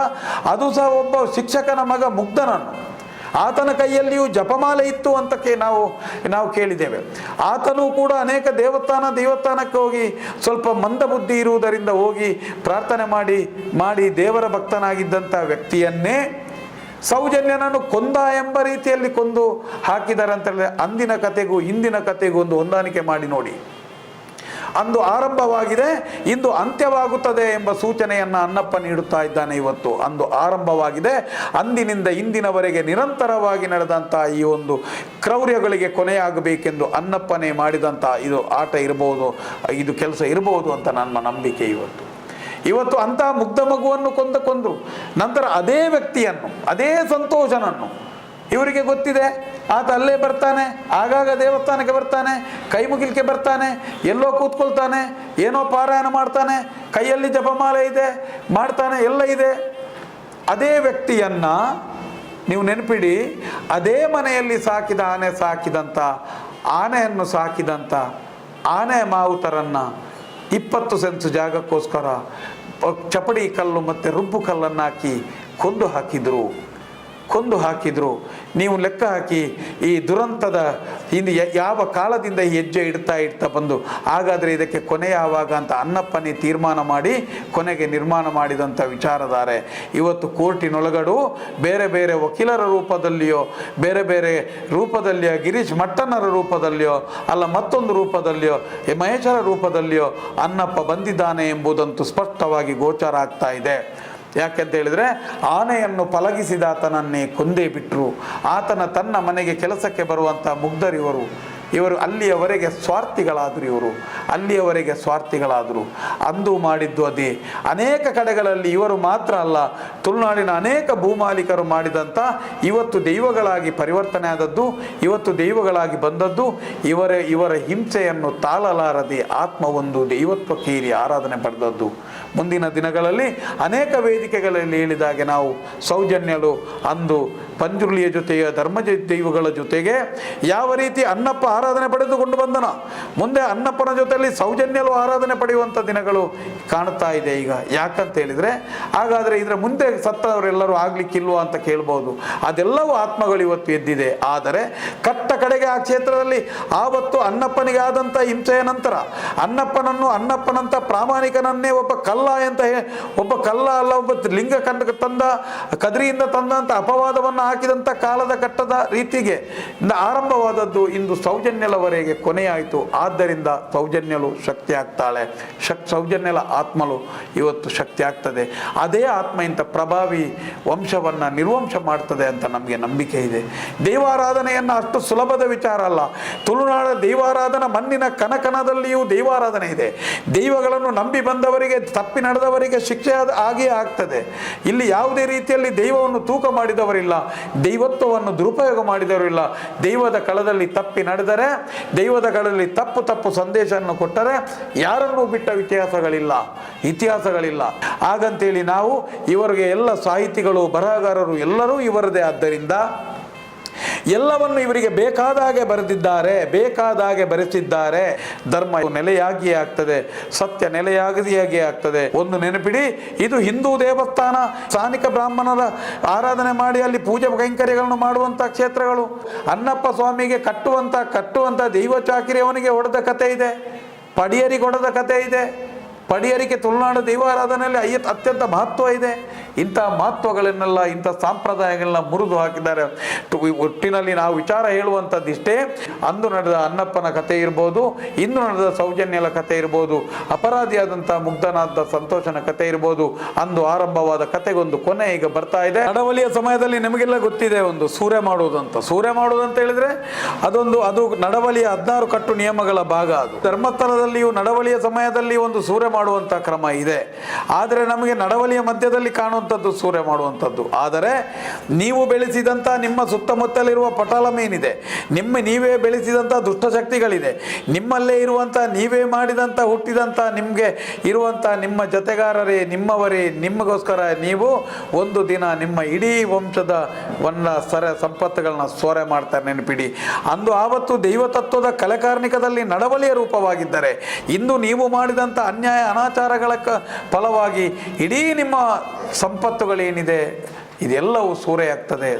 ಅದು ಸಹ ಒಬ್ಬ ಶಿಕ್ಷಕನ ಮಗ ಮುಗ್ಧನನ್ನು. ಆತನ ಕೈಯಲ್ಲಿಯೂ ಜಪಮಾಲೆ ಇತ್ತು ಅಂತಕ್ಕೆ ನಾವು ಕೇಳಿದ್ದೇವೆ. ಆತನೂ ಕೂಡ ಅನೇಕ ದೇವಸ್ಥಾನಕ್ಕೆ ಹೋಗಿ ಸ್ವಲ್ಪ ಮಂದಬುದ್ಧಿ ಇರುವುದರಿಂದ ಹೋಗಿ ಪ್ರಾರ್ಥನೆ ಮಾಡಿ ದೇವರ ಭಕ್ತನಾಗಿದ್ದಂಥ ವ್ಯಕ್ತಿಯನ್ನೇ ಸೌಜನ್ಯನನ್ನು ಕೊಂದ ಎಂಬ ರೀತಿಯಲ್ಲಿ ಕೊಂದು ಹಾಕಿದ್ದಾರೆ ಅಂತ ಹೇಳಿದ್ರೆ ಅಂದಿನ ಕಥೆಗೂ ಇಂದಿನ ಕಥೆಗೂ ಒಂದು ಹೊಂದಾಣಿಕೆ ಮಾಡಿ ನೋಡಿ. ಅಂದು ಆರಂಭವಾಗಿದೆ, ಇಂದು ಅಂತ್ಯವಾಗುತ್ತದೆ ಎಂಬ ಸೂಚನೆಯನ್ನು ಅನ್ನಪ್ಪ ನೀಡುತ್ತಾ ಇದ್ದಾನೆ. ಇವತ್ತು ಅಂದು ಆರಂಭವಾಗಿದೆ, ಅಂದಿನಿಂದ ಇಂದಿನವರೆಗೆ ನಿರಂತರವಾಗಿ ನಡೆದಂಥ ಈ ಒಂದು ಕ್ರೌರ್ಯಗಳಿಗೆ ಕೊನೆಯಾಗಬೇಕೆಂದು ಅನ್ನಪ್ಪನೇ ಮಾಡಿದಂಥ ಇದು ಆಟ ಇರಬಹುದು, ಇದು ಕೆಲಸ ಇರಬಹುದು ಅಂತ ನನ್ನ ನಂಬಿಕೆ. ಇವತ್ತು ಅಂಥ ಮುಗ್ಧ ಮಗುವನ್ನು ಕೊಂದರು. ನಂತರ ಅದೇ ವ್ಯಕ್ತಿಯನ್ನು, ಅದೇ ಸಂತೋಷನನ್ನು ಇವರಿಗೆ ಗೊತ್ತಿದೆ, ಆತ ಅಲ್ಲೇ ಬರ್ತಾನೆ, ಆಗಾಗ ದೇವಸ್ಥಾನಕ್ಕೆ ಬರ್ತಾನೆ, ಕೈ ಮುಗಿಲಿಕ್ಕೆ ಬರ್ತಾನೆ, ಎಲ್ಲೋ ಕೂತ್ಕೊಳ್ತಾನೆ, ಏನೋ ಪಾರಾಯಣ ಮಾಡ್ತಾನೆ, ಕೈಯಲ್ಲಿ ಜಪಮಾಲೆ ಇದೆ, ಮಾಡ್ತಾನೆ, ಎಲ್ಲ ಇದೆ. ಅದೇ ವ್ಯಕ್ತಿಯನ್ನು ನೀವು ನೆನಪಿಡಿ, ಅದೇ ಮನೆಯಲ್ಲಿ ಆನೆಯನ್ನು ಸಾಕಿದಂಥ ಆನೆ ಮಾವುತರನ್ನು 20 ಸೆನ್ಸ್ ಜಾಗಕ್ಕೋಸ್ಕರ ಚಪಡಿ ಕಲ್ಲು ಮತ್ತು ರುಬ್ಬು ಕಲ್ಲನ್ನು ಹಾಕಿ ಕೊಂದು ಹಾಕಿದ್ರು. ನೀವು ಲೆಕ್ಕ ಹಾಕಿ ಈ ದುರಂತದ ಹಿಂದೆ ಯಾವ ಕಾಲದಿಂದ ಈ ಹೆಜ್ಜೆ ಇಡ್ತಾ ಬಂದು ಹಾಗಾದರೆ ಇದಕ್ಕೆ ಕೊನೆ ಯಾವಾಗ ಅಂತ ಅನ್ನಪ್ಪನೇ ತೀರ್ಮಾನ ಮಾಡಿ ಕೊನೆಗೆ ನಿರ್ಮಾಣ ಮಾಡಿದಂಥ ವಿಚಾರಧಾರೆ ಇವತ್ತು ಕೋರ್ಟಿನೊಳಗಡು ಬೇರೆ ಬೇರೆ ವಕೀಲರ ರೂಪದಲ್ಲಿಯೋ ಬೇರೆ ಬೇರೆ ರೂಪದಲ್ಲಿಯೋ ಗಿರೀಶ್ ಮಟ್ಟಣ್ಣರ ರೂಪದಲ್ಲಿಯೋ ಅಲ್ಲ ಮತ್ತೊಂದು ರೂಪದಲ್ಲಿಯೋ ಮಹೇಶರ ರೂಪದಲ್ಲಿಯೋ ಅನ್ನಪ್ಪ ಬಂದಿದ್ದಾನೆ ಎಂಬುದಂತೂ ಸ್ಪಷ್ಟವಾಗಿ ಗೋಚರ ಆಗ್ತಾ ಇದೆ. ಯಾಕೆಂತ ಹೇಳಿದರೆ ಆನೆಯನ್ನು ಪಲಗಿಸಿದಾತನನ್ನೇ ಕೊಂದೇ ಬಿಟ್ಟರು. ಆತನ ತನ್ನ ಮನೆಗೆ ಕೆಲಸಕ್ಕೆ ಬರುವಂಥ ಮುಗ್ಧರಿವರು. ಇವರು ಅಲ್ಲಿಯವರೆಗೆ ಸ್ವಾರ್ಥಿಗಳಾದರು. ಅಂದು ಮಾಡಿದ್ದು ಅದೇ. ಅನೇಕ ಕಡೆಗಳಲ್ಲಿ ಇವರು ಮಾತ್ರ ಅಲ್ಲ, ತುಳುನಾಡಿನ ಅನೇಕ ಭೂಮಾಲೀಕರು ಮಾಡಿದಂಥ ಇವತ್ತು ದೈವಗಳಾಗಿ ಪರಿವರ್ತನೆ ಆದದ್ದು, ಇವತ್ತು ದೈವಗಳಾಗಿ ಬಂದದ್ದು ಇವರ ಹಿಂಸೆಯನ್ನು ತಾಳಲಾರದೆ ಆತ್ಮವೊಂದು ದೈವತ್ವಕ್ಕೇರಿ ಆರಾಧನೆ ಪಡೆದದ್ದು. ಮುಂದಿನ ದಿನಗಳಲ್ಲಿ ಅನೇಕ ವೇದಿಕೆಗಳಲ್ಲಿ ಹೇಳಿದಾಗೆ ನಾವು ಸೌಜನ್ಯರು ಅಂದು ಪಂಜುರ್ಲಿಯ ಜೊತೆಯ ಧರ್ಮ ದೈವಗಳ ಜೊತೆಗೆ ಯಾವ ರೀತಿ ಅನ್ನಪ್ಪ ಆರಾಧನೆ ಪಡೆದುಕೊಂಡು ಬಂದನ, ಮುಂದೆ ಅನ್ನಪ್ಪನ ಜೊತೆಯಲ್ಲಿ ಸೌಜನ್ಯಲು ಆರಾಧನೆ ಪಡೆಯುವಂಥ ದಿನಗಳು ಕಾಣ್ತಾ ಇದೆ ಈಗ. ಯಾಕಂತ ಹೇಳಿದರೆ ಹಾಗಾದರೆ ಇದರ ಮುಂದೆ ಸತ್ತವರೆಲ್ಲರೂ ಆಗ್ಲಿಕ್ಕಿಲ್ವ ಅಂತ ಕೇಳ್ಬೋದು. ಅದೆಲ್ಲವೂ ಆತ್ಮಗಳು ಇವತ್ತು ಎದ್ದಿದೆ. ಆದರೆ ಕಟ್ಟ ಕಡೆಗೆ ಆ ಕ್ಷೇತ್ರದಲ್ಲಿ ಆವತ್ತು ಅನ್ನಪ್ಪನಿಗೆ ಆದಂಥ ಹಿಂಸೆಯ ನಂತರ ಅನ್ನಪ್ಪನಂಥ ಪ್ರಾಮಾಣಿಕನನ್ನೇ ಒಬ್ಬ ಕಲ್ಲ ಅಲ್ಲ, ಒಬ್ಬ ಲಿಂಗ ತಂದ ಕದ್ರಿಯಿಂದ ತಂದಂಥ ಅಪವಾದವನ್ನು ಹಾಕಿದಂಥ ಕಾಲದ ಕಟ್ಟದ ರೀತಿಗೆ ಆರಂಭವಾದದ್ದು ಇಂದು ಸೌಜನ್ಯಲವರೆಗೆ ಕೊನೆಯಾಯಿತು. ಆದ್ದರಿಂದ ಸೌಜನ್ಯಲು ಶಕ್ತಿ ಆಗ್ತಾಳೆ, ಸೌಜನ್ಯಲ ಆತ್ಮಲು ಇವತ್ತು ಶಕ್ತಿ ಆಗ್ತದೆ. ಅದೇ ಆತ್ಮ ಇಂಥ ಪ್ರಭಾವಿ ವಂಶವನ್ನು ನಿರ್ವಂಶ ಮಾಡ್ತದೆ ಅಂತ ನಮಗೆ ನಂಬಿಕೆ ಇದೆ. ದೈವಾರಾಧನೆಯನ್ನು ಅಷ್ಟು ಸುಲಭದ ವಿಚಾರ ಅಲ್ಲ. ತುಳುನಾಡ ದೈವಾರಾಧನ ಮಣ್ಣಿನ ಕನಕನದಲ್ಲಿಯೂ ದೈವಾರಾಧನೆ ಇದೆ. ದೈವಗಳನ್ನು ನಂಬಿ ಬಂದವರಿಗೆ, ತಪ್ಪಿ ನಡೆದವರಿಗೆ ಶಿಕ್ಷೆ ಆಗಿಯೇ ಆಗ್ತದೆ. ಇಲ್ಲಿ ಯಾವುದೇ ರೀತಿಯಲ್ಲಿ ದೈವವನ್ನು ತೂಕ ಮಾಡಿದವರಿಲ್ಲ, ದೈವತ್ವವನ್ನು ದುರುಪಯೋಗ ಮಾಡಿದವರಿಲ್ಲ. ದೈವದ ಕಳದಲ್ಲಿ ತಪ್ಪಿ ನಡೆದರೆ, ದೈವದ ಕಳದಲ್ಲಿ ತಪ್ಪು ಸಂದೇಶವನ್ನು ಕೊಟ್ಟರೆ ಯಾರನ್ನೂ ಬಿಟ್ಟ ಇತಿಹಾಸಗಳಿಲ್ಲ. ಹಾಗಂತೇಳಿ ನಾವು ಇವರಿಗೆ ಎಲ್ಲ ಸಾಹಿತಿಗಳು, ಬರಹಗಾರರು ಎಲ್ಲರೂ ಇವರದೇ. ಆದ್ದರಿಂದ ಎಲ್ಲವನ್ನು ಇವರಿಗೆ ಬೇಕಾದ ಹಾಗೆ ಬರೆಸಿದ್ದಾರೆ. ಧರ್ಮ ನೆಲೆಯಾಗಿಯೇ ಆಗ್ತದೆ, ಸತ್ಯ ನೆಲೆಯಾಗಿಯೇ ಆಗ್ತದೆ. ಒಂದು ನೆನಪಿಡಿ, ಇದು ಹಿಂದೂ ದೇವಸ್ಥಾನ, ಸ್ಥಾನಿಕ ಬ್ರಾಹ್ಮಣರ ಆರಾಧನೆ ಮಾಡಿ ಅಲ್ಲಿ ಪೂಜೆ ಕೈಂಕರ್ಯಗಳನ್ನು ಮಾಡುವಂಥ ಕ್ಷೇತ್ರಗಳು. ಅನ್ನಪ್ಪ ಸ್ವಾಮಿಗೆ ಕಟ್ಟುವಂಥ ದೈವ ಚಾಕಿರಿ ಅವನಿಗೆ ಹೊಡೆದ ಕಥೆ ಇದೆ, ಪಡಿಯರಿಗೆ ಹೊಡೆದ ಕಥೆ ಇದೆ. ಪಡಿಯರಿಗೆ ತುಳುನಾಡು ದೈವಾರಾಧನೆಯಲ್ಲಿ ಅತ್ಯಂತ ಮಹತ್ವ ಇದೆ. ಇಂಥ ಮಹತ್ವಗಳನ್ನೆಲ್ಲ, ಇಂಥ ಸಾಂಪ್ರದಾಯಗಳನ್ನ ಮುರಿದು ಹಾಕಿದ್ದಾರೆ. ಒಟ್ಟಿನಲ್ಲಿ ನಾವು ವಿಚಾರ ಹೇಳುವಂಥದ್ದಿಷ್ಟೇ. ಅಂದು ನಡೆದ ಅನ್ನಪ್ಪನ ಕಥೆ ಇರ್ಬೋದು, ಇಂದು ನಡೆದ ಸೌಜನ್ಯಲ ಕಥೆ ಇರ್ಬೋದು, ಅಪರಾಧಿಯಾದಂಥ ಮುಗ್ಧನಾದ ಸಂತೋಷನ ಕಥೆ ಇರ್ಬೋದು. ಅಂದು ಆರಂಭವಾದ ಕಥೆಗೊಂದು ಕೊನೆ ಈಗ ಬರ್ತಾ ಇದೆ. ನಡವಳಿಯ ಸಮಯದಲ್ಲಿ ನಿಮಗೆಲ್ಲ ಗೊತ್ತಿದೆ ಒಂದು ಸೂರೆ ಮಾಡುವುದಂತ ಹೇಳಿದ್ರೆ ಅದು ನಡವಳಿಯ 16 ಕಟ್ಟು ನಿಯಮಗಳ ಭಾಗ. ಅದು ಧರ್ಮಸ್ಥಳದಲ್ಲಿಯೂ ನಡವಳಿಯ ಸಮಯದಲ್ಲಿ ಒಂದು ಸೂರೆ ಮಾಡುವಂಥ ಕ್ರಮ ಇದೆ. ಆದರೆ ನಮಗೆ ನಡವಳಿಯ ಮಧ್ಯದಲ್ಲಿ ಕಾಣುವಂಥದ್ದು ಸೂರೆ ಮಾಡುವಂಥದ್ದು. ಆದರೆ ನೀವು ಬೆಳೆಸಿದಂಥ ನಿಮ್ಮ ಸುತ್ತಮುತ್ತಲಿರುವ ಪಟಾಲಮೇನಿದೆ, ನೀವೇ ಬೆಳೆಸಿದಂಥ ದುಷ್ಟಶಕ್ತಿಗಳಿದೆ, ನಿಮ್ಮಲ್ಲೇ ಇರುವಂಥ, ನೀವೇ ಮಾಡಿದಂಥ, ಹುಟ್ಟಿದಂಥ, ನಿಮಗೆ ಇರುವಂಥ ನಿಮ್ಮ ಜೊತೆಗಾರರೇ, ನಿಮ್ಮವರೇ, ನಿಮಗೋಸ್ಕರ ನೀವು ಒಂದು ದಿನ ನಿಮ್ಮ ಇಡೀ ವಂಶದ ಸಂಪತ್ತುಗಳನ್ನ ಸೂರೆ ಮಾಡ್ತಾರೆ. ನೆನಪಿಡಿ, ಆವತ್ತು ದೈವತತ್ವದ ಕಲೆಕಾರ್ಣಿಕದಲ್ಲಿ ನಡವಳಿಯ ರೂಪವಾಗಿದ್ದರೆ, ಇಂದು ನೀವು ಮಾಡಿದಂಥ ಅನ್ಯಾಯ ಅನಾಚಾರಗಳ ಫಲವಾಗಿ ಇಡೀ ನಿಮ್ಮ ಸಂಪತ್ತುಗಳೇನಿದೆ ಇದೆಲ್ಲವೂ ಸೂರೆಯಾಗ್ತದೆ.